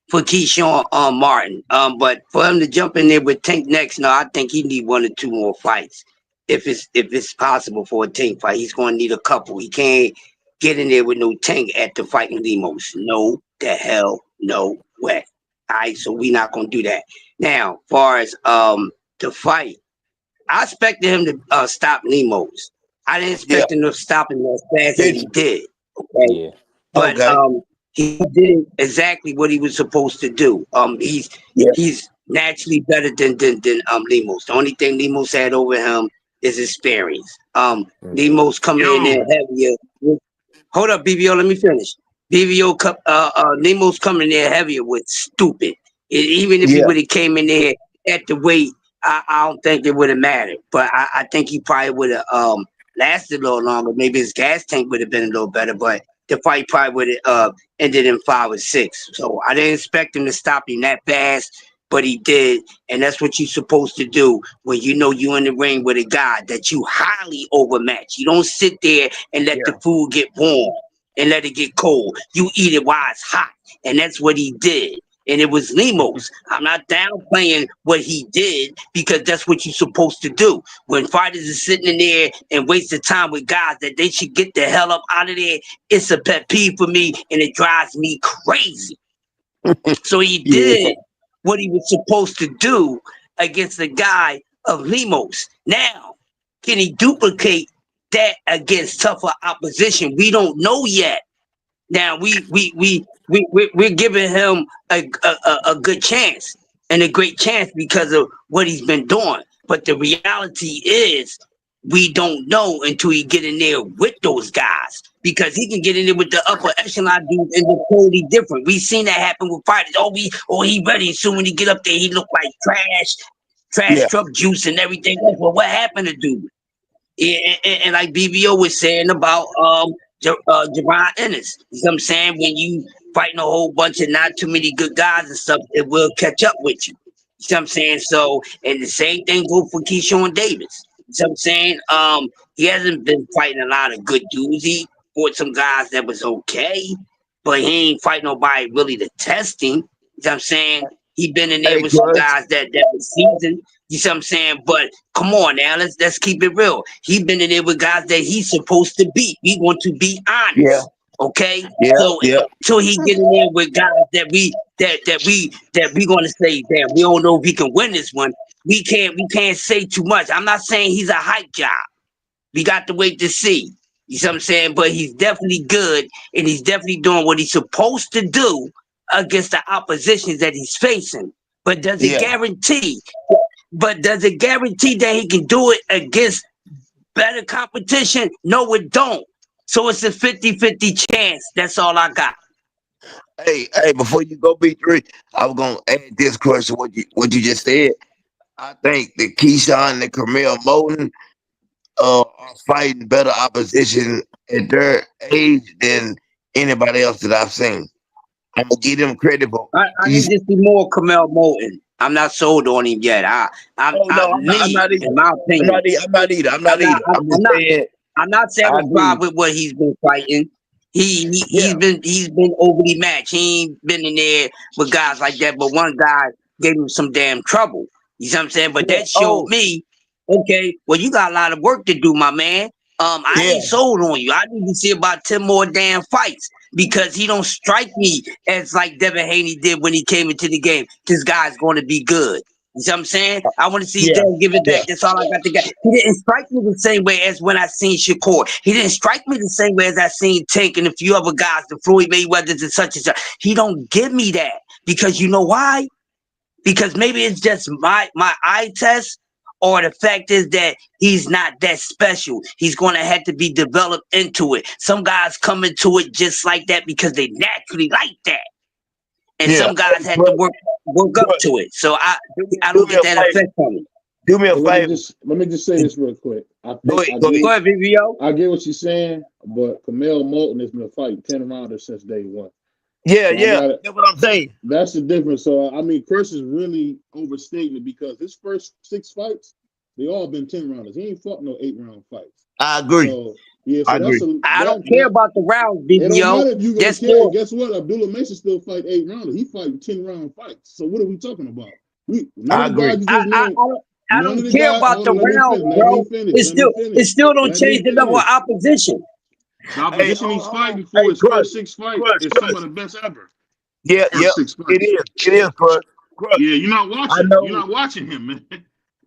for Keyshawn Martin. But for him to jump in there with Tank next, no, I think he need one or two more fights. If it's possible for a Tank fight, he's going to need a couple. He can't get in there with no Tank at the fighting Lemos. No, the hell, no way. All right, so we not going to do that. Now, far as the fight, I expected him to stop Lemos. I didn't Yeah. expect him to stop him as fast as Did he you? did. Okay, Yeah. but Okay. he did exactly what he was supposed to do. Yeah. He's naturally better than Lemos. The only thing Lemos had over him is experience. Mm-hmm. Lemos coming in there You. heavier. Hold up, BBO. Let me finish. Nemo's coming in there heavier with stupid. Even if he Yeah. would have came in there at the weight, I don't think it would have mattered. But I think he probably would have lasted a little longer. Maybe his gas tank would have been a little better. But the fight probably would have ended in 5 or 6. So I didn't expect him to stop him that fast, but he did. And that's what you're supposed to do when you know you're in the ring with a guy that you highly overmatch. You don't sit there and let the Yeah. food get warm and let it get cold. You eat it while it's hot. And that's what he did. And it was Lemos. I'm not downplaying what he did because that's what you're supposed to do. When fighters are sitting in there and wasting time with guys that they should get the hell up out of there, it's a pet peeve for me and it drives me crazy. So he Yeah. did what he was supposed to do against the guy of Lemos. Now, can he duplicate that against tougher opposition? We don't know yet. Now we're giving him a good chance and a great chance because of what he's been doing. But the reality is we don't know until he get in there with those guys because he can get in there with the upper echelon dudes and look totally different. We've seen that happen with fighters. He ready. Soon when he get up there, he look like trash Yeah. truck juice and everything else. Well, what happened to dude? And like BBO was saying about Javon Ennis. You know what I'm saying? When you fighting a whole bunch of not too many good guys and stuff, it will catch up with you. You know what I'm saying? So, and the same thing go for Keyshawn Davis. You know what I'm saying? He hasn't been fighting a lot of good dudes. He fought some guys that was okay, but he ain't fight nobody really to test him. You know what I'm saying? He been in there Hey, with some Cuz. guys that was seasoned. You see what I'm saying? But come on now, let's keep it real. He been in there with guys that he's supposed to beat. We want to be Yeah. honest. Okay? Yeah. So Yeah. until he get in there with guys that we gonna say, damn, we don't know if he can win this one. We can't say too much. I'm not saying he's a hype job. We got to wait to see. You see what I'm saying? But he's definitely good and he's definitely doing what he's supposed to do against the oppositions that he's facing. But does it Yeah. guarantee? But does it guarantee that he can do it against better competition? No, it don't. So it's a 50-50 chance. That's all I got. Hey, before you go B3, I was gonna add this question what you just said. I think the Keyshawn and the Camille Moten are fighting better opposition at their age than anybody else that I've seen. I'm gonna give them credit for I these. need to see more Kamel Moulton. I'm not sold on him yet. Oh no, I'm not In either. my opinion, I'm not either. I'm I'm not not. either. I'm, I'm I'm just not. saying I'm not I satisfied agree. with what he's been fighting. He's Yeah. been overly matched. He ain't been in there with guys like that. But one guy gave him some damn trouble. You see what I'm saying? But Yeah. that showed Oh, me, okay, well, you got a lot of work to do, my man. I yeah. ain't sold on you. I need to see about 10 more damn fights because he don't strike me as like Devin Haney did when he came into the game. This guy's going to be good. You see what I'm saying? I want to see Yeah. Dan give it Yeah. back. That's all I got to get. He didn't strike me the same way as when I seen Shakur. He didn't strike me the same way as I seen Tank and a few other guys, the Floyd Mayweathers and such and such. He don't give me that because you know why? Because maybe it's just my eye test, or the fact is that he's not that special. He's going to have to be developed into it. Some guys come into it just like that because they naturally like that, and Yeah. some guys Hey, had to bro, work up bro, to it. So I do don't me get a that favor. effect on me. Do me a So favor. let me just say this real quick. I Go think ahead. Go ahead. Go ahead, VVO. I get what you're saying, but Camille Moulton has been fighting 10 rounders since day one. Yeah, So I yeah. got it. That's what I'm saying. That's the difference. So I mean, Chris is really overstating it because his first 6 fights, they all been 10 rounders. He ain't fought no 8 round fights. I agree. So yeah, I so that's agree. a I don't care that about the rounds, it don't BBO. matter if you gonna Just care. for Guess what? Abdullah Mason still fight 8 rounders. He fighting 10 round fights. So what are we talking about? We none I of the guys agree. you just named. I None of don't the care guys. about Hold the on, let me rounds, finish. Let me bro. finish. Let me It finish. still don't Let me change the level of finish. opposition. The Hey, opposition he's hold on. fighting for Hey, his Crush, first 6 fights Crush, is some of Crush. the best ever. Yeah, yeah. First six It fights. is. It is, Crush. Crush. Yeah, you're not I watching. You're know. not watching him, man.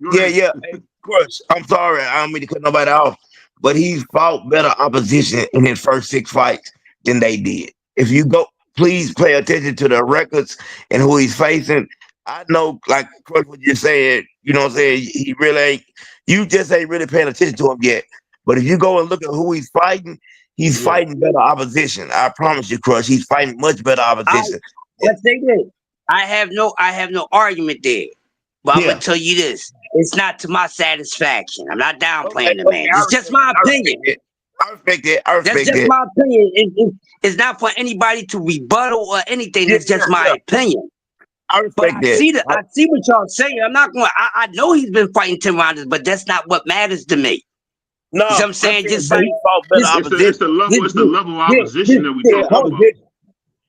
Go Yeah, ahead. yeah. Hey, Crush, I'm sorry. I don't mean to cut nobody off, but he's fought better opposition in his first 6 fights than they did. If you go, please pay attention to the records and who he's facing. I know, like Crush was just saying, you know what I'm saying? He really ain't, you just ain't really paying attention to him yet. But if you go and look at who he's Yeah. fighting better opposition. I promise you, Crush, he's fighting much better I opposition. let's say this. I have no argument there. But I'm gonna Yeah. tell you this. It's not to my satisfaction. I'm not Okay, downplaying the man. okay. It's just my I opinion. respect it. I respect it. I That's respect just it. my opinion. It's not for anybody to rebuttal or anything. Yeah, That's yeah, just my yeah. opinion. I But respect that. I see what y'all saying. I'm not going. I know he's been fighting 10 rounders, but that's not what matters to me. You see No, what I'm I'm saying? saying, Just but like he fought better this, It's the opposition. level. this, It's the level of opposition that we Yeah, talking about.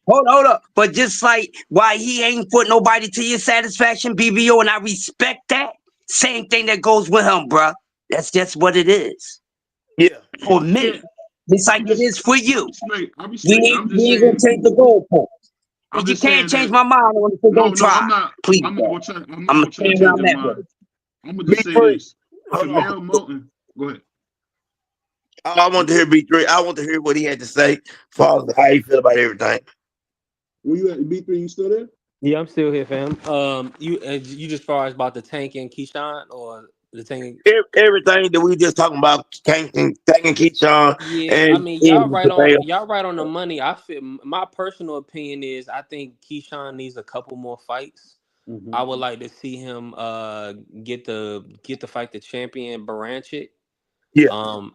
hold up. But just like why he ain't put nobody to your satisfaction, BBO, and I respect that. Same thing that goes with him, bruh. That's just what it is yeah, for Yeah. me. Just like I'm it just. is for I you. respect. I respect. I'm just We ain't gonna saying. change the goalpost. I'm If you just can't saying change that. my mind on it, so No, don't no. try. I'm not. Please, I'm not bro. gonna try. I'm not I'm gonna gonna try to stand where change I'm your at with mind. it. I'm gonna just say B3. this. Hold on. Canelo Moulton. Go ahead. I want to hear B3. I want to hear what he had to say as far as how he feel about everything. Where you at? B3? You still there? Yeah, I'm still here, fam. You just far as about the tank and Keyshawn or the tank? Everything that we just talking about, tanking Keyshawn Yeah, I and mean Prevail. y'all right on the money. I feel my personal opinion is I think Keyshawn needs a couple more fights. Mm-hmm. I would like to see him get the fight the champion Baranchik. Yeah,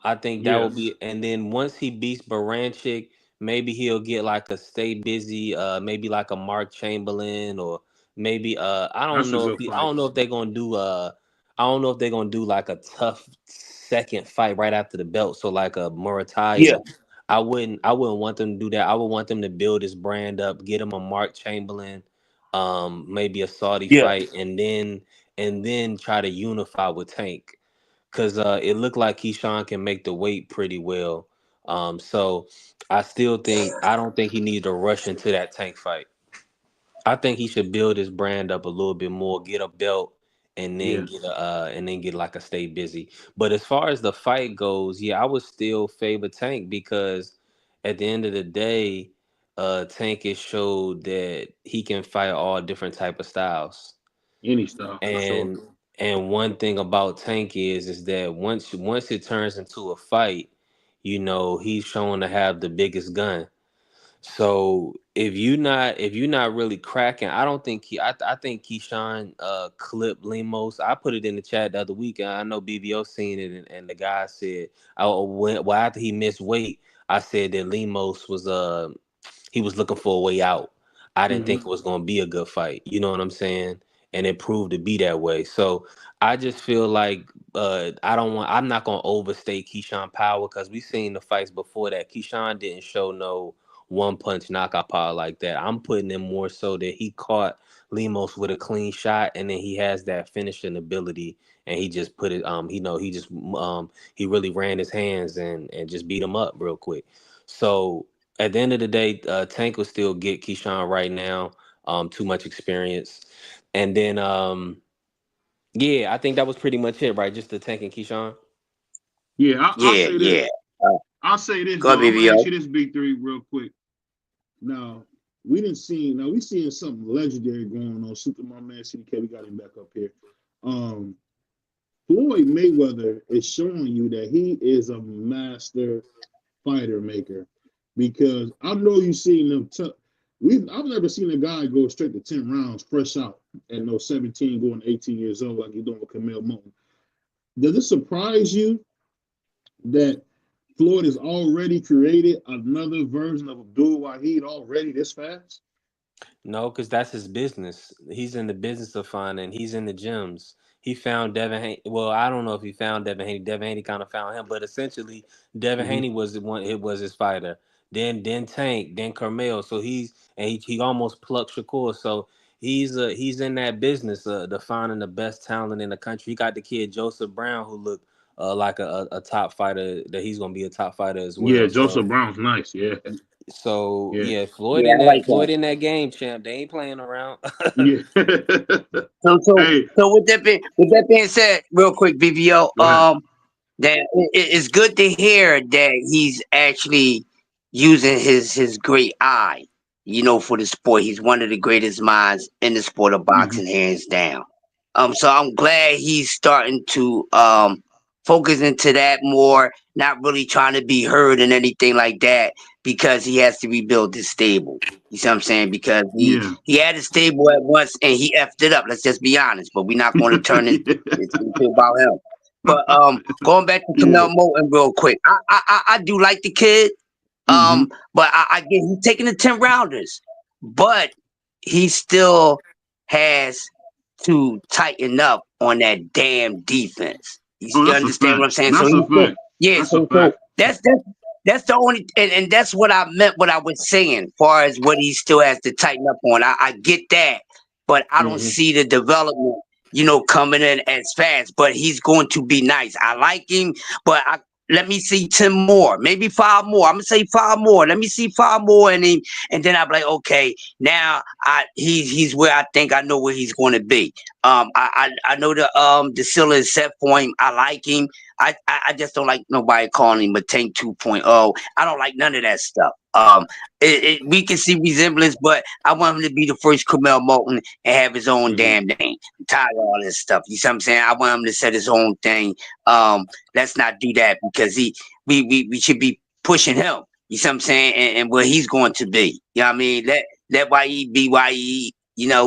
I think that will Yes. be, and then once he beats Baranchik, maybe he'll get like a stay busy, maybe like a Mark Chamberlain, or maybe That's a good I fight. don't know if they're gonna do I don't know if they're gonna do like a tough second fight right after the belt, so like a yeah, Murataya. I wouldn't want them to do that. I would want them to build his brand up, get him a Mark Chamberlain, maybe a Saudi yeah, fight, and then try to unify with Tank because it looked like Keyshawn can make the weight pretty well. So I don't think he needs to rush into that Tank fight. I think he should build his brand up a little bit more, get a belt, Yeah. and then get like a stay busy. But as far as the fight goes, yeah, I would still favor Tank because at the end of the day, Tank has showed that he can fight all different type of styles. Any style for sure. And one thing about Tank is that once it turns into a fight, he's shown to have the biggest gun. So if you're not really cracking, I don't think I think Keyshawn clipped Limos. I put it in the chat the other week, and I know BBO seen it, and the guy said, well after he missed weight, I said that Limos was he was looking for a way out. I didn't Mm-hmm. think it was going to be a good fight. You know what I'm saying? And it proved to be that way. So I just feel like I'm not going to overstate Keyshawn power because we seen the fights before that. Keyshawn didn't show no one punch knockout power like that. I'm putting him more so that he caught Limos with a clean shot and then he has that finishing ability and he just put it he really ran his hands and just beat him up real quick. So at the end of the day, Tank will still get Keyshawn right now. Too much experience, and then yeah, I think that was pretty much it, right? Just the Tank and Keyshawn. Yeah. I'll Yeah, say this. yeah. Uh, I'll say this Go, though. I'm gonna ask BBO. you this, B3, real quick. Now we didn't see. Now we seeing something legendary going on. Super my man CDK. We got him back up here. Um, Floyd Mayweather is showing you that he is a master fighter maker because I know you've seen them. I've never seen a guy go straight to 10 rounds fresh out at no 17 going 18 years old like he's doing with Camille Moulton. Does it surprise you that Floyd has already created another version of Abdul Wahid already this fast? No, because that's his business. He's in the business of finding. He's in the gyms. He found Devin Haney. Well, I don't know if he found Devin Haney. Devin Haney kind of found him, but essentially, Devin Hmm. Haney was the one. It was his fighter. Then Tank, then Carmel. So he almost plucked Shakur. So he's in that business of finding the best talent in the country. He got the kid Joseph Brown who looked like a top fighter. That he's gonna be a top fighter as Yeah, well. Joseph Brown's nice. Yeah, yeah, Yeah, Yeah, I like that. Floyd in that game, champ. They ain't playing around. yeah. So so Hey, so with that being said, real quick, BBO, go ahead. that it's good to hear that he's actually using his great eye, for the sport. He's one of the greatest minds in the sport of Hmm. boxing, hands down. So I'm glad he's starting to focus into that more, not really trying to be heard and anything like that, because he has to rebuild his stable. You see what I'm saying? Because he Yeah. he had a stable at once and he effed it up. Let's just be honest. But we're not going to turn it into about him. But going back to Yeah. Kamel Moulton real quick, I do like the kid. Hmm. But I get he's taking the 10 rounders, but he still has to tighten up on that damn defense. Oh, You that's a understand what fact. I'm saying? So That's a he still, fact. yeah. That's a So fact. that's the only, and that's what I meant. What I was saying, far as what he still has to tighten up on. I get that, but I don't Hmm. see the development. Coming in as fast, but he's going to be nice. I like him, but let me see 10 more, maybe 5 more. I'm gonna say 5 more. Let me see 5 more in him, and then I'm like, okay, now he's where I think I know where he's going to be. I know the ceiling is set for him. I like him. I just don't like nobody calling him a Tank 2.0. I don't like none of that stuff. We can see resemblance, but I want him to be the first Kamel Moulton and have his own Hmm. damn name. I'm tired of all this stuff. You see what I'm saying? I want him to set his own thing. Let's not do that because we should be pushing him. You see what I'm saying? And where he's going to be. You know what I mean? Let YE be YE.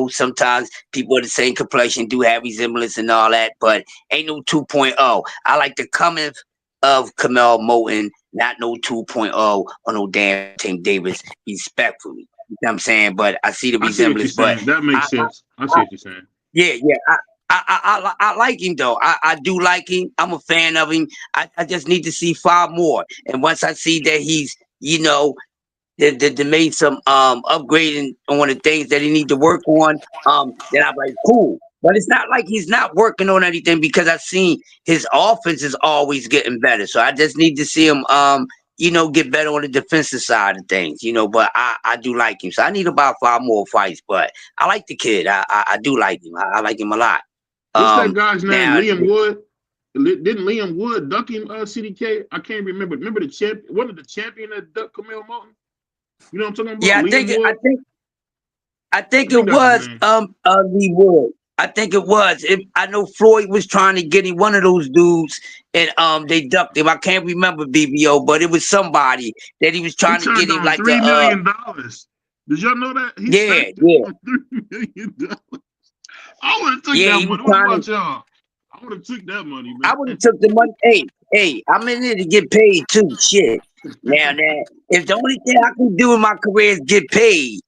Sometimes people of the same complexion do have resemblance and all that, but ain't no 2.0. I like the coming of Kamel Moulton, not no 2.0 or no damn Tank Davis, respectfully. You know what I'm saying? But I see the I see what you're resemblance. But saying. That I, makes sense. I see I, what you're saying. yeah, yeah. I like him though. I do like him. I'm a fan of him. I just need to see 5 more. And once I see that he's, they made some upgrading on the things that he need to work on, then I'm like, cool. But it's not like he's not working on anything because I've seen his offense is always getting better. So I just need to see him get better on the defensive side of things, but I do like him. So I need about 5 more fights. But I like the kid. I do like him. I like him a lot. What's that guy's name? Now, Liam Wood. Didn't Liam Wood duck him? CDK. I can't remember. Remember the champ? One of the champion that ducked Kamel Moulton. You know what I'm talking about? yeah, Liam Wood. I think I think it that's his was name. Lee Wood. I think it was. I know Floyd was trying to get him, one of those dudes, and they ducked him. I can't remember BBO, but it was somebody that he was He trying to turned get him down like a $3 million. Did y'all know that? He yeah, turned yeah, down $3 million. I would have took yeah. that He was money. What trying to. about y'all? I would have took that money, I man. would have took the money. Hey, I'm in there to get paid too. Shit. Now, if the only thing I can do in my career is get paid,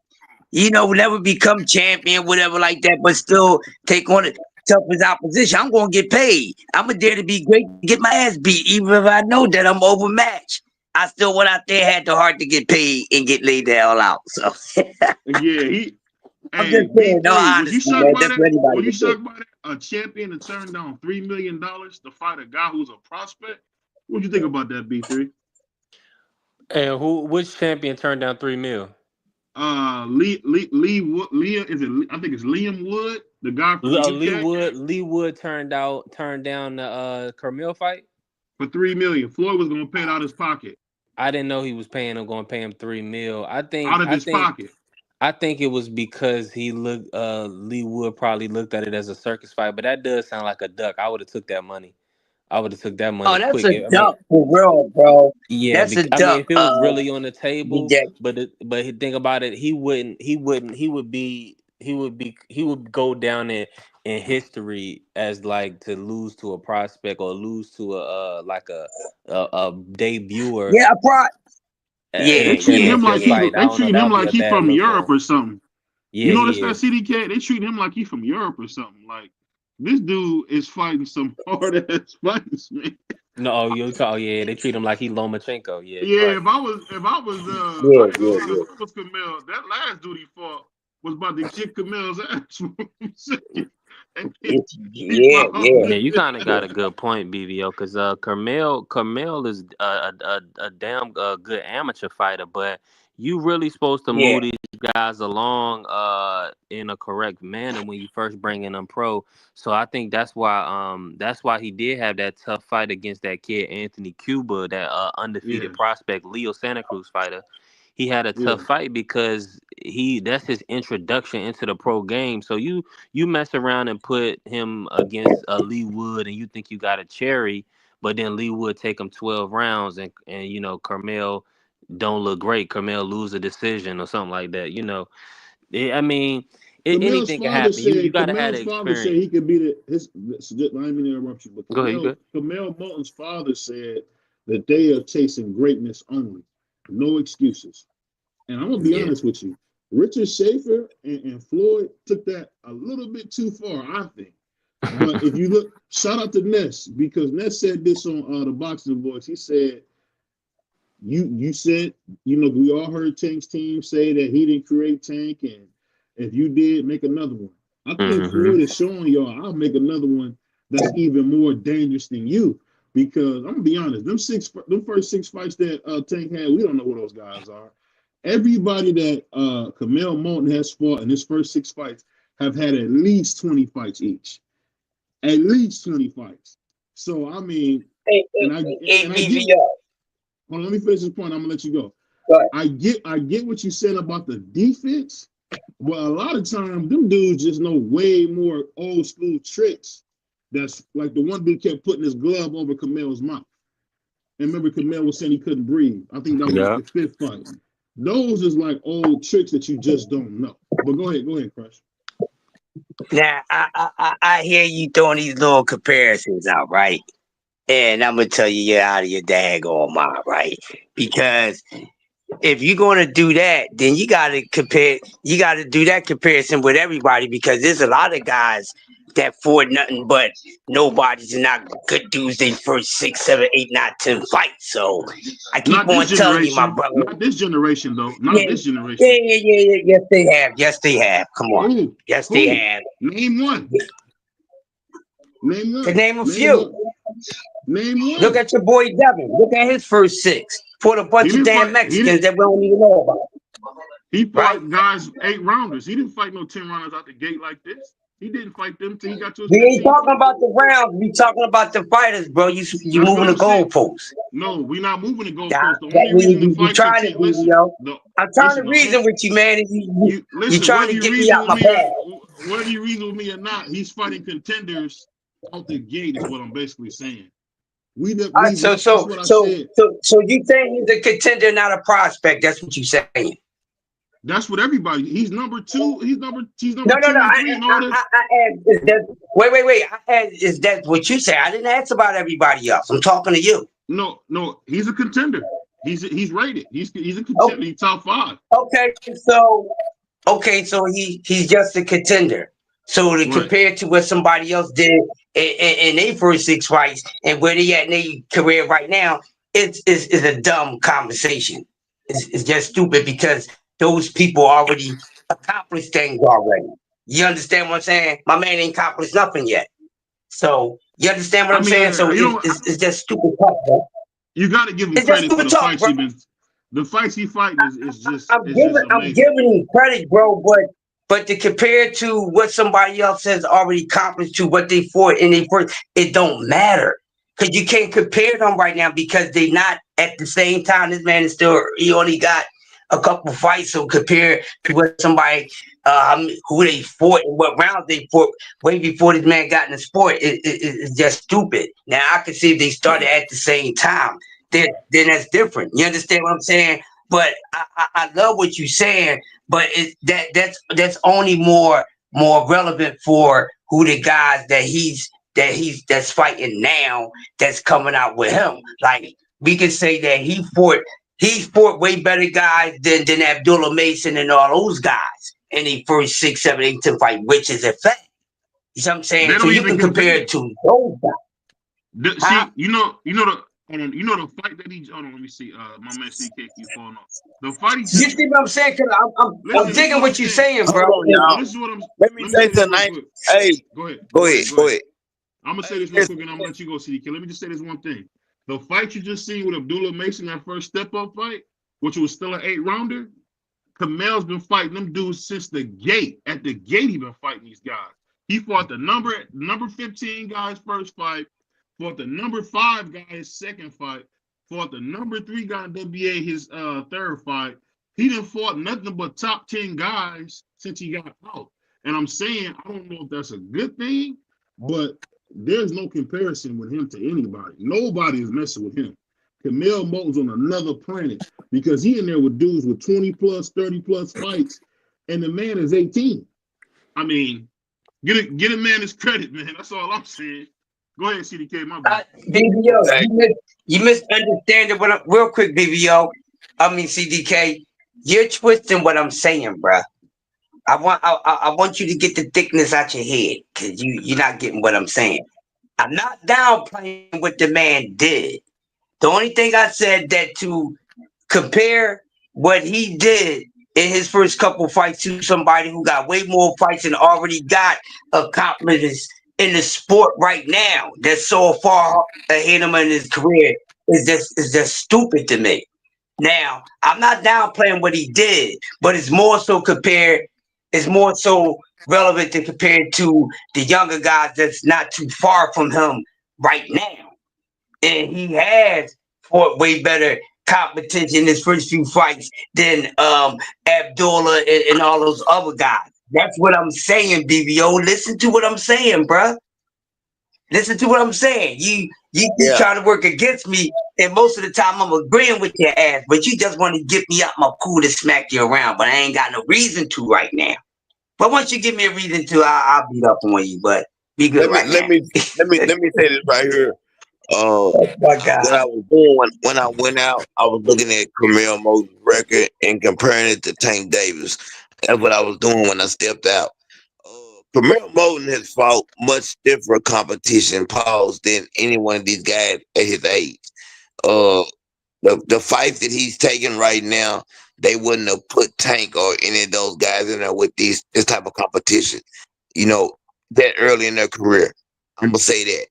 never become champion, whatever like that, but still take on the toughest opposition. I'm gonna get paid. I'm a dare to be great to get my ass beat, even if I know that I'm overmatched. I still went out there, had the heart to get paid and get laid the hell out. So Yeah, I'm hey, just saying, no B3, was you honesty, shocked man. by That's that? for anybody Were you to say. shocked by that? A champion to turn down $3 million to fight a guy who's a prospect? What'd you think about that, B3? And which champion turned down 3 mil? Is it? I think it's Liam Wood, the guy from the UK, Lee Wood turned down the Carmel fight. for 3 million. Floyd was gonna pay it out his pocket, I didn't know he was paying him, going to pay him 3 mil. out of his pocket. I think it was because he looked Lee Wood probably looked at it as a circus fight, but that does sound like a duck. I would have took that money. I would have took that money Oh, that's quick. a I mean, duck for real, bro. yeah, That's a I mean, duck. if it was really on the table, DJ. but think about it, he would go down and in history as like to lose to a prospect or lose to a debuter Yeah, yeah, They treating yeah, him in like this yeah. fight. I they don't know. treating That him would be like a he bad from look for Europe him. or something. You Yeah, notice he that is. CDK? They treat him like he from Europe or something. Like this dude is fighting some hard ass fights, man. No, oh, you talk. Yeah, they treat him like he Lomachenko. Yeah, you're Yeah, right. Yeah, I ain't gonna yeah, lie. If yeah. I was Camille, that last dude he fought was about to kick Camille's ass for a second, and he Yeah, found yeah, Yeah, it. you kind of yeah. got a good point, BVO, because Carmel is a damn good amateur fighter, but you really supposed to Yeah. move these guys along in a correct manner when you first bring in them pro. So I think that's why he did have that tough fight against that kid Anthony Cuba, that Yeah, undefeated prospect Leo Santa Cruz fighter. He had a yeah. tough fight because that's his introduction into the pro game. So you mess around and put him against Lee Wood, and you think you got a cherry, but then Lee Wood take him 12 rounds, and Carmel don't look great. Carmel lose a decision or something like that. I mean, Camille's anything can father happen. You said got to have the Camille's father said experience. he could be his. I didn't mean to interrupt you, but Go ahead, you good? Camille Moulton's father said that they are chasing greatness only, no excuses. And I'm gonna be Yeah. honest with you, Richard Schaefer and Floyd took that a little bit too far, I think. But if you look, shout out to Ness because Ness said this on the Boxing Voice. He said, "You said, we all heard Tank's team say that he didn't create Tank, and if you did, make another one. I think Hmm. Floyd is showing y'all I'll make another one that's even more dangerous than you." Because I'm gonna be honest, them first six fights that Tank had, we don't know who those guys are. Everybody that Camille Moulton has fought in his first six fights have had at least 20 fights each. At least 20 fights. So I mean, Hey, and hey, I hey, and I get BVO. hold on, let me finish this point. I'm gonna let you go. Go ahead. I get what you said about the defense, but a lot of times them dudes just know way more old school tricks. That's like the one dude kept putting his glove over Camille's mouth. And remember, Camille was saying he couldn't breathe. I think that was Yeah. the fifth fight. Those is like old tricks that you just don't know. But go ahead, Crush. Now, I hear you throwing these little comparisons out, right? And I'm gonna tell you, you're out of your daggone mind, right? Because if you're gonna do that, then you gotta compare. You gotta do that comparison with everybody because there's a lot of guys that fought nothing but nobody's not good dudes. They first 6, 7, 8, 9, 10 fights. So I keep Not this on telling you, my generation. brother. Not this generation, though. Not Yeah, this yeah, generation. yeah, yeah, yeah. Yes, they have. Yes, they have. Come on. Who? Yes, they Who? have. Name one. Name To one. name a Name few. one. Name Look one. at your boy Devin. Look at his first six. Fought a He bunch of didn't damn fight. Mexicans that we don't even know about. He Right? fought guys 8 rounders. He didn't fight no 10 rounders out the gate like this. He didn't fight them till he got to his We ain't 15th talking fight. about the rounds. We talking about the fighters, bro. You That's what moving the I'm saying. goalposts. No, we're not moving the That, goalposts. The that only we reason the you fights are trying to 10. do, Listen, yo. the I'm trying to listen. reason with you, man. And You you listen. trying Whether to you get me reason out with my me or bag. whether you reason with me or not, he's fighting contenders out the gate. Is what I'm basically saying. All right, That's what I said. so you saying he's a contender, not a prospect? That's what you saying? That's what everybody. He's number two. He's number No. two and I three and I, all I, this. I asked, is that, wait. I asked, is that what you say? I didn't ask about everybody else. I'm talking to you. No. He's a contender. He's rated. He's a Oh, contender. He's top five. okay, so he's just a contender. So to Right. compare to what somebody else did in their first six fights and where they at in their career right now, it's a dumb conversation. It's just stupid because those people already accomplished things already. You understand what I'm saying? My man ain't accomplished nothing yet. So you understand what I I'm mean, saying? So you know, it's just stupid talk, bro. you got to give him It's just credit for stupid the talk, fights bro. he been. The fights he fighting I'm is just I'm amazing. giving him credit, bro, but to compare to what somebody else has already accomplished to what they fought in their first, it don't matter. Cause you can't compare them right now because they not at the same time. This man is still he only got a couple fights, so compare to what somebody who they fought and what rounds they fought way before this man got in the sport. It's just stupid. Now I can see if they started at the same time, then that's different. You understand what I'm saying? But I love what you're saying, but that's only more relevant for who the guys that's fighting now that's coming out with him. Like we can say that he fought way better guys than Abdullah Mason and all those guys in the first 6, 7, 8 to fight, which is a fact. You know what I'm They saying? So don't you even can compare compare. it to those guys. Huh? See, the fight that he. Hold on, let me see. My man CK keep falling off. The fight he You just. see what I'm saying? Cause I'm Listen to digging what I'm what you're saying. saying, bro. Hold on, No, y'all. this is what I'm. Let me Let me say say this real tonight. quick. Hey, Go ahead. go Go ahead, ahead. Go go ahead. ahead. I'm gonna say Hey, this real listen, quick, and I'm gonna let you go, CK. Let me just say this one thing. The fight you just seen with Abdullah Mason, that first step up fight, which was still an 8-rounder, Kamel's been fighting them dudes since the gate. At the gate, he been fighting these guys. He fought the number 15 guy's first fight, fought the number 5 guy his second fight, fought the number 3 guy in WBA his third fight. He didn't fought nothing but top 10 guys since he got out. And I'm saying, I don't know if that's a good thing, but there's no comparison with him to anybody. Nobody is messing with him. Camille Moten's on another planet because he in there with dudes with 20 plus, 30 plus fights, and the man is 18. I mean, get a man his credit, man. That's all I'm saying. Go ahead, CDK, my bad. BBO, hey, you misunderstand what real quick, BBO. I mean CDK. You're twisting what I'm saying, bruh. I want you to get the thickness out your head because you're not getting what I'm saying. I'm not downplaying what the man did. The only thing I said that to compare what he did in his first couple fights to somebody who got way more fights and already got accomplishments in the sport right now that's so far ahead of him in his career is just stupid to me. Now, I'm not downplaying what he did, but it's more so relevant to compare to the younger guys that's not too far from him right now. And he has fought way better competition in his first few fights than Abdullah and all those other guys. That's what I'm saying, BBO. Listen to what I'm saying, bruh. Listen to what I'm saying. You keep yeah. trying to work against me, and most of the time I'm agreeing with your ass, but you just want to get me up my cool to smack you around, but I ain't got no reason to right now. But once you give me a reason to, I'll beat up on you. But be good Let me right let now. me let me say this right here. Uh, My what God. I was doing when I went out, I was looking at Camille Moses' record and comparing it to Tank Davis. That's what I was doing when I stepped out. Camille Moten has fought much different competition, pause, than any one of these guys at his age. Uh, the fights that he's taking right now, they wouldn't have put Tank or any of those guys in there with this type of competition. You know, that early in their career. I'm gonna say that.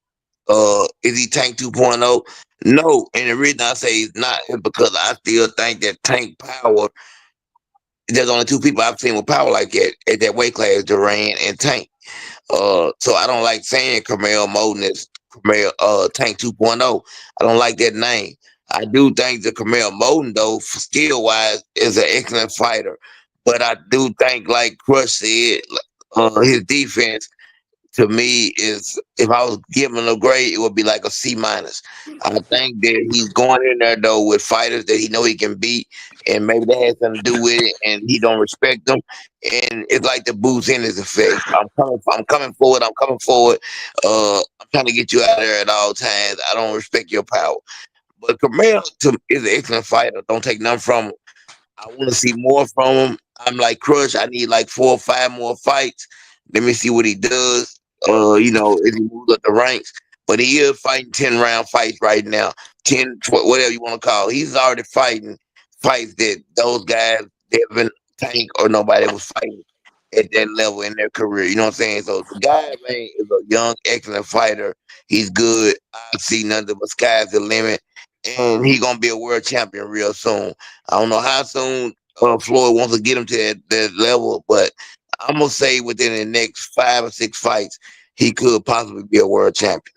Is he Tank 2.0? No, and the reason I say he's not is because I still think that Tank power. There's only two people I've seen with power like that at that weight class: Duran and Tank. So I don't like saying Camille Moten is Camille Tank 2.0. I don't like that name. I do think that Camille Moten, though, skill wise, is an excellent fighter. But I do think, like Crush said, his defense to me is, if I was giving a grade, it would be like a C minus. I think that he's going in there though with fighters that he know he can beat, and maybe that has something to do with it, and he don't respect them, and it's like the Bruce Ennis effect. I'm coming forward. I'm coming forward. I'm trying to get you out of there at all times. I don't respect your power. But Camille is an excellent fighter. Don't take nothing from him. I want to see more from him. I'm like Crush. I need like 4 or 5 more fights. Let me see what he does. If he moves up the ranks. But he is fighting 10-round fights right now. 10, whatever you want to call it. He's already fighting fights that those guys, Devin, Tank, or nobody was fighting at that level in their career. You know what I'm saying? So the guy, man, is a young, excellent fighter. He's good. I see nothing but sky's the limit. And he gonna be a world champion real soon. I don't know how soon Floyd wants to get him to that level, but I'm gonna say within the next 5 or 6 fights, he could possibly be a world champion.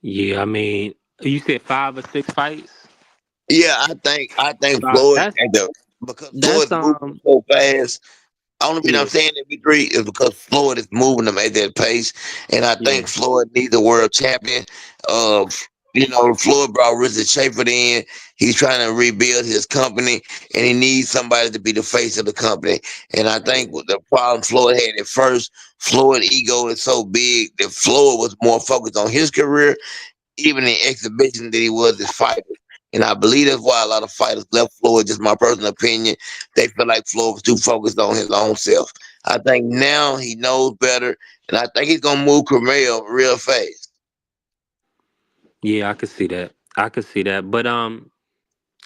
Yeah, I mean, you said 5 or 6 fights. Yeah, I think Five. Floyd That's because that's Floyd's moving so fast. The only reason I'm yeah, saying that we agree is because Floyd is moving them at that pace, and I yeah. think Floyd needs a world champion. Floyd brought Richard Schaefer in. He's trying to rebuild his company, and he needs somebody to be the face of the company. And I think the problem Floyd had at first, Floyd ego is so big that Floyd was more focused on his career, even in exhibition, than he was his fighter. And I believe that's why a lot of fighters left Floyd. Just my personal opinion, they feel like Floyd was too focused on his own self. I think now he knows better, and I think he's gonna move Cormel real fast. Yeah, I could see that. I could see that. But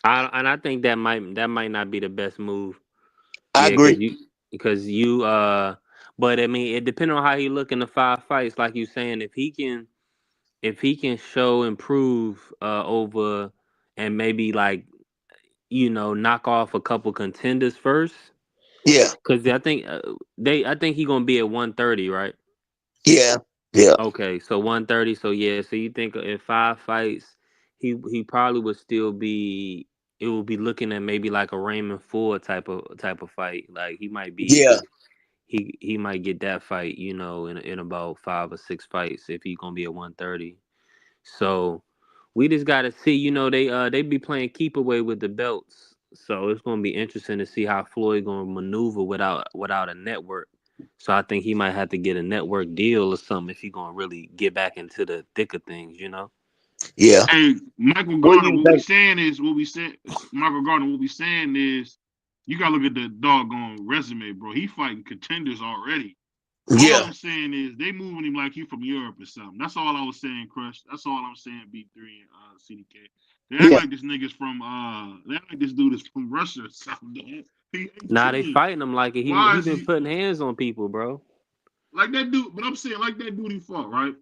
I think that might not be the best move. I Yeah, agree. because you but I mean it depends on how he look in the 5 fights, like you saying, if he can show improve over and maybe like knock off a couple contenders first. Yeah, Because I think he gonna be at 130, right? yeah, yeah, Okay, so 130. So yeah, so you think in 5 fights, he probably would still be. It will be looking at maybe like a Raymond Ford type of fight. Like yeah, he might get that fight, in about 5 or 6 fights if he gonna be at 130. So we just gotta see. They be playing keep away with the belts. So it's gonna be interesting to see how Floyd gonna maneuver without a network. So I think he might have to get a network deal or something if he gonna really get back into the thick of things. yeah, Hey, Michael What do Gardner, you what we think? saying is what we said. Michael Gardner, what we saying is you gotta look at the doggone resume, bro. He fighting contenders already. All yeah, I'm saying is they moving him like he from Europe or something. That's all I was saying, Crush. That's all I'm saying, B3 and CDK. They act yeah, like this nigga's from they act like this dude is from Russia or something. He Now they 18. fighting him like it. He Why he is been he putting hands on people, bro. like that dude? But I'm saying like that dude he fought, right?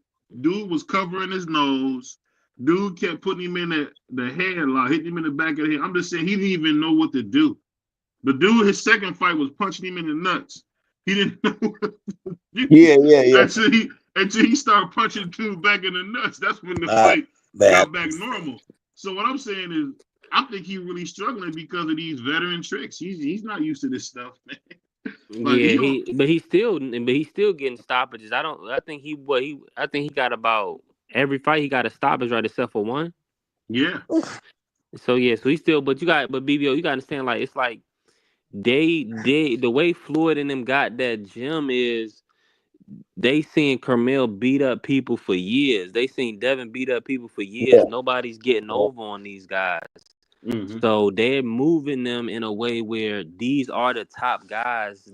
Dude was covering his nose. Dude kept putting him in the headlock, hitting him in the back of the head. I'm just saying he didn't even know what to do. The dude, his second fight was punching him in the nuts. He didn't know what to do yeah, yeah, yeah. until he started punching dude back in the nuts. That's when the Uh, fight man, got back normal. So what I'm saying is, I think he's really struggling because of these veteran tricks. He's not used to this stuff, man. Like Yeah, he don't. but he's still getting stoppages. I think he got about every fight he got a stoppage right except for one. Yeah, So yeah, so but BBO, you gotta understand, like it's like the way Floyd and them got that gym is they seen Carmel beat up people for years. They seen Devin beat up people for years. yeah, Nobody's getting over on these guys. hmm So they're moving them in a way where these are the top guys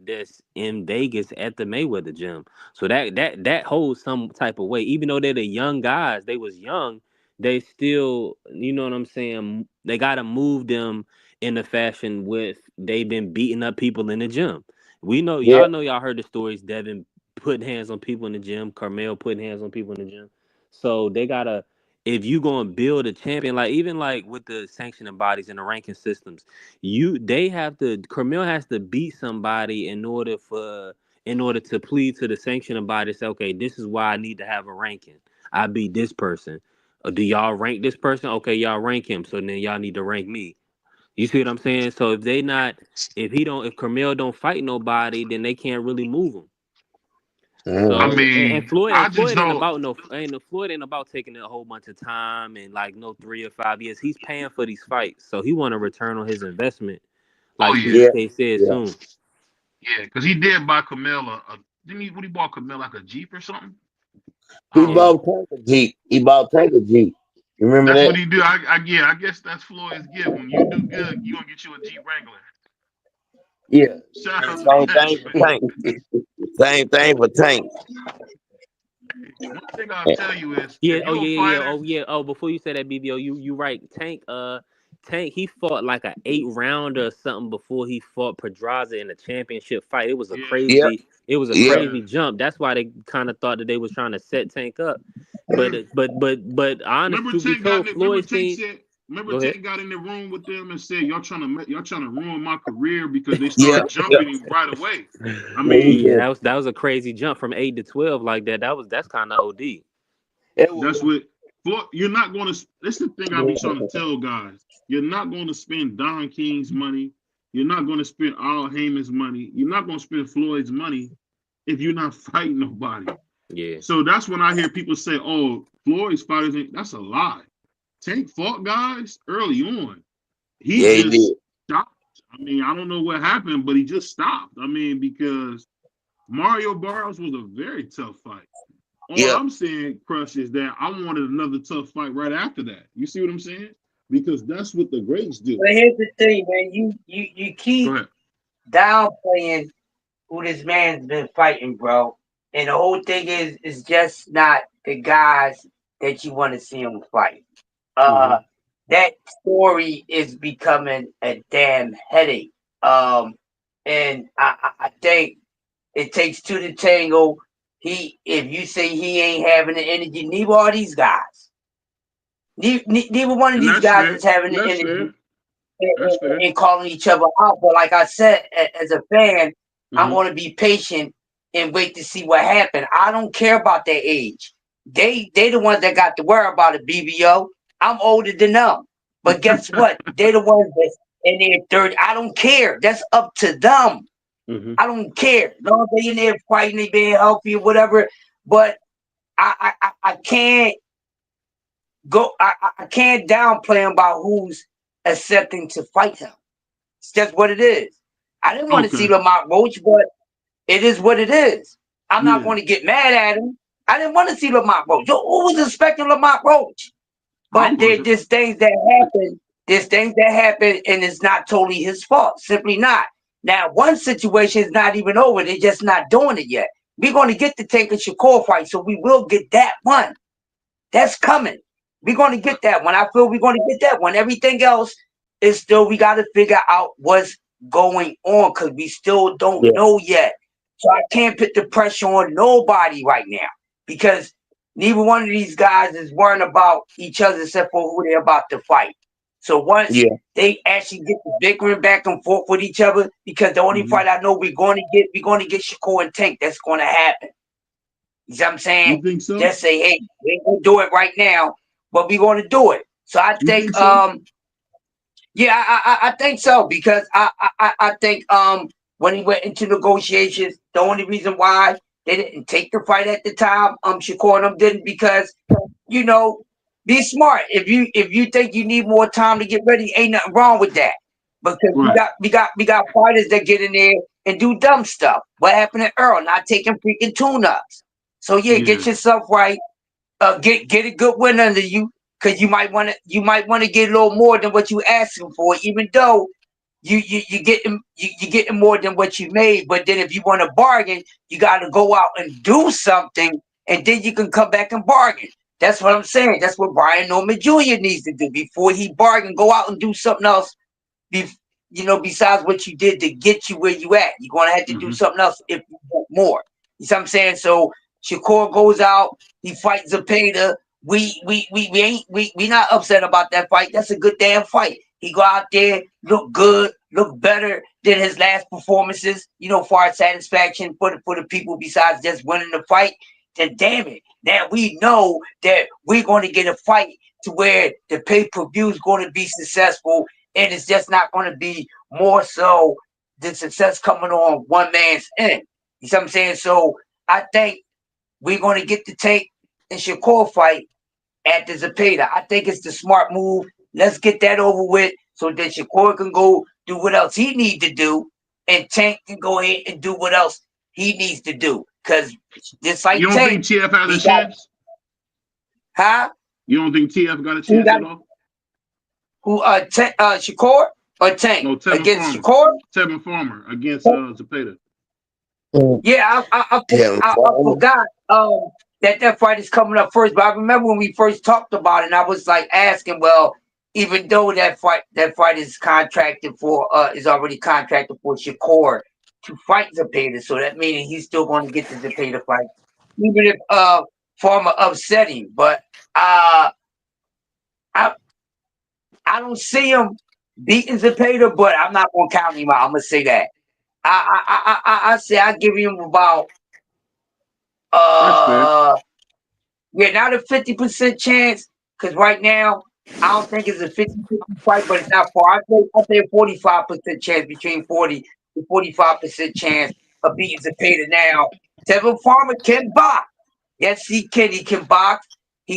that's in Vegas at the Mayweather gym. So that holds some type of weight. Even though they're the young guys, they was young, they still, you know what I'm saying? They gotta move them in a fashion with they've been beating up people in the gym. We know yeah, y'all heard the stories, Devin putting hands on people in the gym, Carmel putting hands on people in the gym. So they gotta if you gonna build a champion, like even like with the sanctioning bodies and the ranking systems, they have to Carmel has to beat somebody in order to plead to the sanctioning body, say, okay, this is why I need to have a ranking. I beat this person. Do y'all rank this person? Okay, y'all rank him. So then y'all need to rank me. You see what I'm saying? So if Carmel don't fight nobody, then they can't really move him. I mhm, So and mean, Floyd I and just Floyd ain't don't. about no ain't Floyd ain't about taking a whole bunch of time and like no 3 or 5 years. He's paying for these fights, so he want to return on his investment, Oh like yeah, yeah, CDK said yeah. soon. yeah, because he did buy Camilla. Didn't he? What he bought Camilla like a Jeep or something? He I don't Yeah, know. bought Tanker Jeep. He bought Tanker Jeep. You remember That's that? what he do. Yeah, I guess that's Floyd's gift. When you do good, you gonna get you a Jeep Wrangler. Yeah. Shout And out to same that, thing for man. Tank. Same thing for Tank. One thing I'll tell you is yeah. if Oh you're a yeah, yeah, yeah. fighter, Oh yeah. Oh, before you say that, BBO, you right. Tank. He fought like a 8 rounder or something before he fought Pedraza in a championship fight. It was a yeah. Yeah, crazy. It was a yeah, Yeah. crazy jump. That's why they kind of thought that they was trying to set Tank up. But honest Remember truth be Tank got in told, the, remember Floyd Tank seen. said remember Go ahead. Tank got in the room with them and said y'all trying to ruin my career because they yeah, started yeah. jumping him right away. I Yeah, he mean, Yeah, did. that was a crazy jump from 8 to 12 like that. That's kind of OD. It that's was. what you're not going to. This is the thing I be trying to tell guys. You're not going to spend Don King's money. You're not going to spend Al Heyman's money. You're not going to spend Floyd's money if you're not fighting nobody. Yeah, So that's when I hear people say, "Oh, Floyd's fighters, that's a lie. Tank fought guys early on. He Yeah, he did. just stopped. I mean, I don't know what happened, but he just stopped. I mean, because Mario Barros was a very tough fight. All Yeah, I'm saying, Crush, is that I wanted another tough fight right after that. You see what I'm saying? Because that's what the greats do. But here's the thing, man. You Go keep ahead. downplaying who this man's been fighting, bro. And the whole thing is just not the guys that you want to see him fight. Mm-hmm. Uh, that story is becoming a damn headache. Um, and I think it takes two to tango. If you say he ain't having the energy, neither are these guys. Neither one of And these that's guys fair. is having the That's energy fair. That's fair. and calling each other out. But like I said, as a fan, I'm Mm-hmm. going to be patient and wait to see what happens. I don't care about their age. They the ones that got to worry about it, BBO. I'm older than them. But guess what? They the ones that's in their 30. I don't care. That's up to them. Mm-hmm. I don't care. No, they in there fighting, they being healthy or whatever. But I can't go. I can't downplay him about who's accepting to fight him. It's just what it is. I didn't want to see Okay. Lamont Roach, but it is what it is. I'm not Yeah. going to get mad at him. I didn't want to see Lamont Roach. Who was expecting Lamont Roach? I But wasn't. there's things that happen. There's things that happen, and it's not totally his fault. Simply not. Now, one situation is not even over. They're just not doing it yet. We're going to get the Tank and Shakur fight, so we will get that one. That's coming. We're going to get that one. I feel we're going to get that one. Everything else is still, we got to figure out what's going on because we still don't Yeah, know yet. So I can't put the pressure on nobody right now because neither one of these guys is worrying about each other except for who they're about to fight. So once yeah, they actually get the bickering back and forth with each other, because the only Mm-hmm. fight I know we're going to get Shakur and Tank. That's going to happen. You see what I'm You saying? think so? Just say, hey, we ain't gonna do it right now, but we're gonna do it. So I You think, think so? yeah, I think so because I think when he went into negotiations, the only reason why they didn't take the fight at the time, Shakur and them didn't because you know, be smart. If you think you need more time to get ready, ain't nothing wrong with that. Because we Right. got we got we got fighters that get in there and do dumb stuff. What happened to Earl not taking freaking tune-ups? So yeah, Yeah. get yourself right. Get a good win under you because you might want to get a little more than what you asking for, even though you getting more than what you made. But then if you want to bargain, you got to go out and do something, and then you can come back and bargain. That's what I'm saying. That's what Brian Norman Jr. needs to do before he bargain. Go out and do something else. Be, besides what you did to get you where you at, you're gonna have to do Mm-hmm. something else if you want more. You see what I'm saying? So Shakur goes out, he fights Zepeda. We not upset about that fight. That's a good damn fight. He go out there, look good, look better than his last performances. For our satisfaction for the people besides just winning the fight. Then damn it, now we know that we're going to get a fight to where the pay-per-view is going to be successful, and it's just not going to be more so the success coming on one man's end. You see what I'm saying? So I think we're going to get the Tank and Shakur fight at the Zepeda. I think it's the smart move. Let's get that over with so that Shakur can go do what else he needs to do, and Tank can go ahead and do what else he needs to do. Because just You like don't think Tank, TF has a he got, chance? huh? You don't think TF got a He chance got at all? Shakur or Tank No, Tevin against Farmer. Shakur? Tevin Farmer against Zepeda. mm, Yeah, Kevin I Farmer. forgot that fight is coming up first. But I remember when we first talked about it, and I was like asking, well, even though that fight is contracted for is already contracted for Shakur to fight Zepeda, so that meaning he's still going to get the Zepeda fight, even if Farmer upset him. But I I don't see him beating Zepeda, but I'm not going to count him out. I'm gonna say that. I say I give him about That's fair. uh yeah, not a 50% chance, because right now I don't think it's a 50-50 fight, but it's not far. I say a 45% chance, between 40 to 45% chance of beating Zepeda. Now, Tevin Farmer can box. Yes, he can. He can box. Hmm.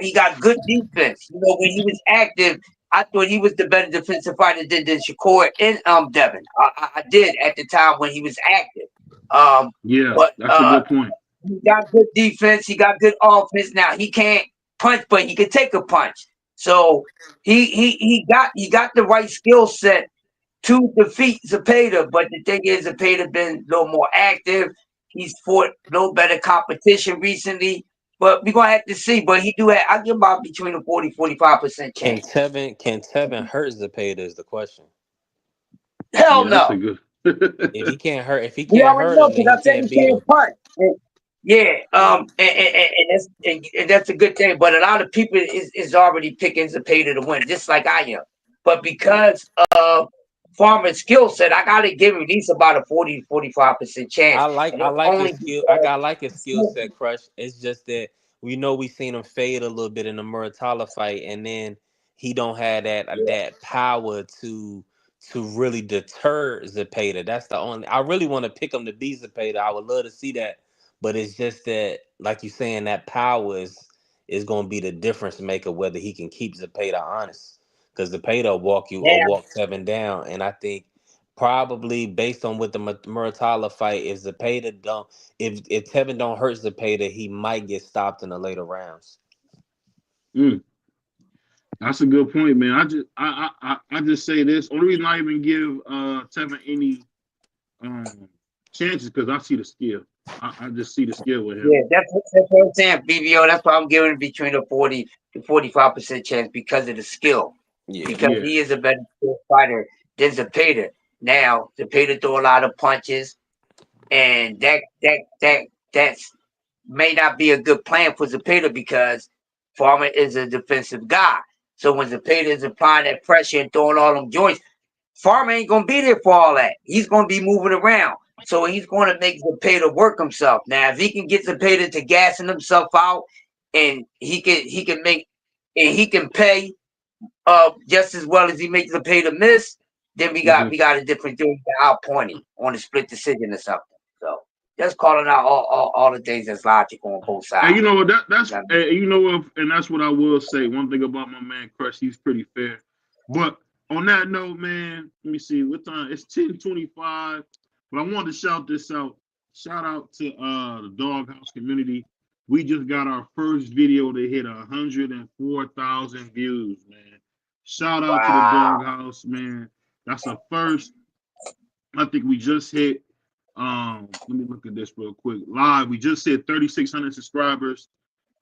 He got good defense. You know, when he was active, I thought he was the better defensive fighter than Shakur and Devin. I did at the time when he was active. Um, Yeah, but that's a good point. he got good defense. He got good offense. Now he can't punch, but he can take a punch. So he got the right skill set to defeat Zepeda. But the thing is, Zepeda been a little more active. He's fought no better competition recently. But we're gonna have to see. But he do have I give about between a 40-45% Can chance. Tevin hurt Zepeda is the question. Hell Yeah, that's a no. good. If he We can't already hurt know him, then because he I said can't he beat can't him. punch. Yeah, Yeah. and that's a good thing. But a lot of people is already picking Zepeda to win, just like I am. But because of Farmer's skill set, I gotta give him at least about a 40-45% chance. And I it's like only his skill. I because got like his skill set, Crush. It's just that we know we seen him fade a little bit in the Muratala fight, and then he don't have that power to really deter Zepeda. That's the only. I really want to pick him to beat Zepeda. I would love to see that, but it's just that, like you saying, that power is going to be the difference maker whether he can keep Zepeda honest. Because Zepeda will walk you or now, walk Tevin down, and I think. Probably based on what the Muratala fight, if Tevin don't hurt Zepeda, he might get stopped in the later rounds. Mm, that's a good point, man. I just say this. Only reason I even give Tevin any chances because I see the skill. I just see the skill with him. yeah, that's what I'm saying, BBO. That's why I'm giving it between a 40-45% chance because of the skill. Yeah. Because Yeah. he is a better fighter than Zepeda. Now, Zepeda throw a lot of punches, and that's may not be a good plan for Zepeda because Farmer is a defensive guy. So when Zepeda is applying that pressure and throwing all them joints, Farmer ain't gonna be there for all that. He's gonna be moving around. So he's gonna make Zepeda work himself. Now, if he can get Zepeda to gassing himself out, and he can make and he can pay just as well as he makes Zepeda miss, then we got Hmm. we got a different thing out pointing on a split decision or something. So just calling out all the things that's logical on both And sides. you know what? You That's know what I mean? and you know what? And that's what I will say. One thing about my man Crush, he's pretty fair. But on that note, man, let me see what time. It's 10:25. But I wanted to shout this out. Shout out to the Doghouse community. We just got our first video to hit 104,000 views, man. Shout out to the Wow. Doghouse, man. That's a first. I think we just hit. Let me look at this real quick. Live, we just hit 3,600 subscribers.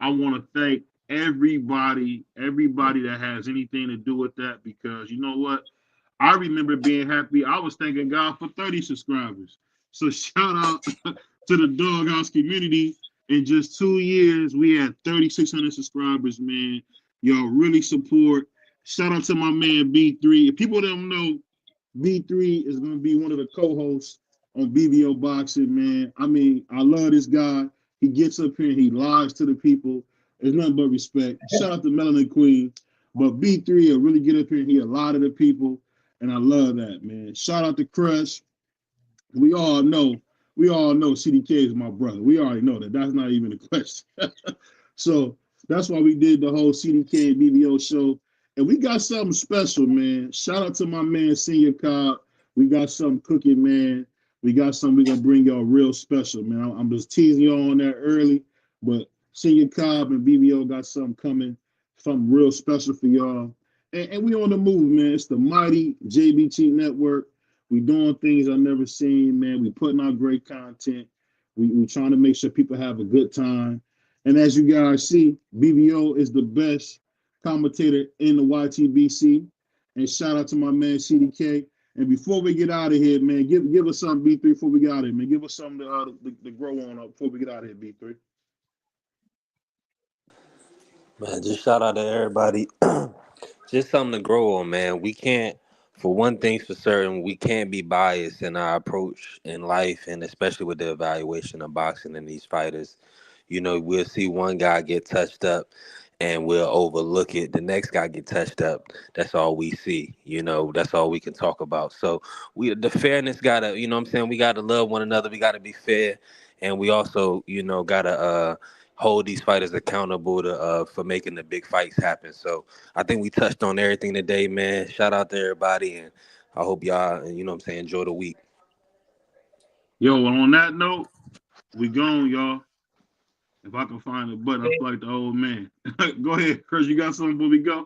I want to thank everybody that has anything to do with that because you know what? I remember being happy. I was thanking God for 30 subscribers. So shout out to the Doghouse community. In just 2 years, we had 3,600 subscribers, man. Y'all really support. Shout out to my man B3. If people don't know, B3 is going to be one of the co-hosts on BBO Boxing, man. I mean, I love this guy. He gets up here and he lies to the people. There's nothing but respect. Shout out to Melanin Queen. But B3 will really get up here and he a lot of the people. And I love that, man. Shout out to Crush. We all know, we all know CDK is my brother. We already know that. That's not even a question. So that's why we did the whole CDK and BBO show. And we got something special, man. Shout out to my man, Senior Cobb. We got something cooking, man. We got something we're going to bring y'all real special, man. I'm just teasing y'all on that early, but Senior Cobb and BBO got something coming, something real special for y'all. And we on the move, man. It's the mighty JBT Network. We doing things I've never seen, man. We putting out great content. We trying to make sure people have a good time. And as you guys see, BBO is the best commentator in the YTBC. And shout out to my man CDK. And before we get out of here, man, give us something, B3, before we get out of here, man. Give us something to grow on up before we get out of here, B3. Man, just shout out to everybody. Just something to grow on, man. We can't, for one thing's for certain, we can't be biased in our approach in life, and especially with the evaluation of boxing and these fighters. You know, we'll see one guy get touched up, and we'll overlook it. The next guy get touched up. That's all we see. You know, that's all we can talk about. So the fairness gotta, you know what I'm saying? We gotta love one another. We gotta be fair. And we also, you know, gotta hold these fighters accountable to for making the big fights happen. So I think we touched on everything today, man. Shout out to everybody, and I hope y'all, you know what I'm saying, enjoy the week. Yo, on that note, we gone, y'all. If I can find the button, I feel like the old man. Go ahead, Chris. You got something before we go?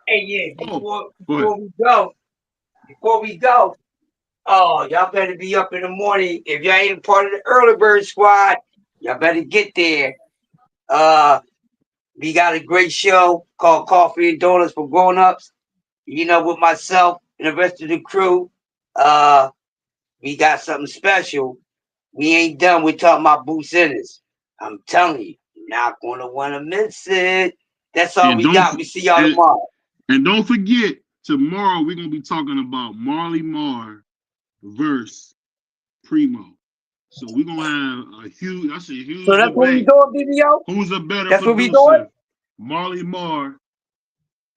Hey, yeah, Go before we go, oh, y'all better be up in the morning. If y'all ain't part of the early bird squad, y'all better get there. We got a great show called Coffee and Donuts for Grown-Ups. You know, with myself and the rest of the crew. We got something special. We ain't done. We're talking about Boots Ennis. I'm telling you, you're not gonna want to miss it. That's all and we don't got. We see y'all and, tomorrow. and don't forget, tomorrow we're gonna be talking about Marley Marr versus Primo. So we're gonna have a huge So that's what we debate. doing, BBO? Who's a better That's what we doing? producer, Marley Marr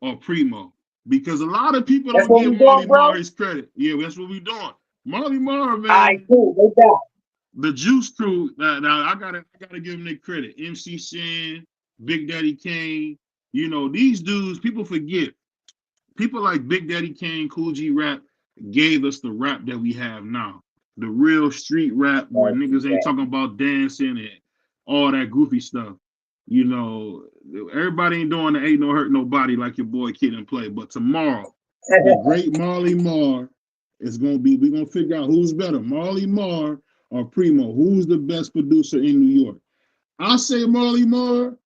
or Primo? Because a lot of people That's don't what give we Marley doing, bro? Marr his credit. Yeah, that's what we're doing. Marley Marr, All right, man, cool. No doubt. the Juice Crew. Now I gotta give them their credit. MC Shan, Big Daddy Kane. You know these dudes. People forget. People like Big Daddy Kane, Cool G Rap gave us the rap that we have now. The real street rap where niggas ain't talking about dancing and all that goofy stuff. You know, everybody ain't doing the Ain't No Hurt Nobody like your boy Kid and Play. But tomorrow, the great Marley Marr is gonna be, we're gonna figure out who's better, Marley Marr or Primo. Who's the best producer in New York? I say Marley Marr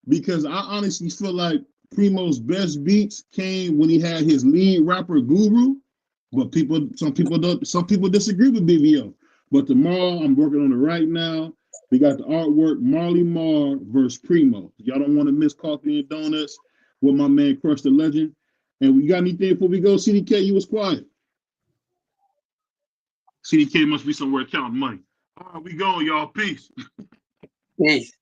because I honestly feel like Primo's best beats came when he had his lead rapper Guru. But some people disagree with BBO. But tomorrow, I'm working on it right now. We got the artwork, Marley Marr versus Primo. Y'all don't want to miss Coffee and Donuts with my man Crush the Legend. And we got anything before we go? CDK, you was quiet. CDK must be somewhere counting money. All right, we going, y'all. Peace. Peace.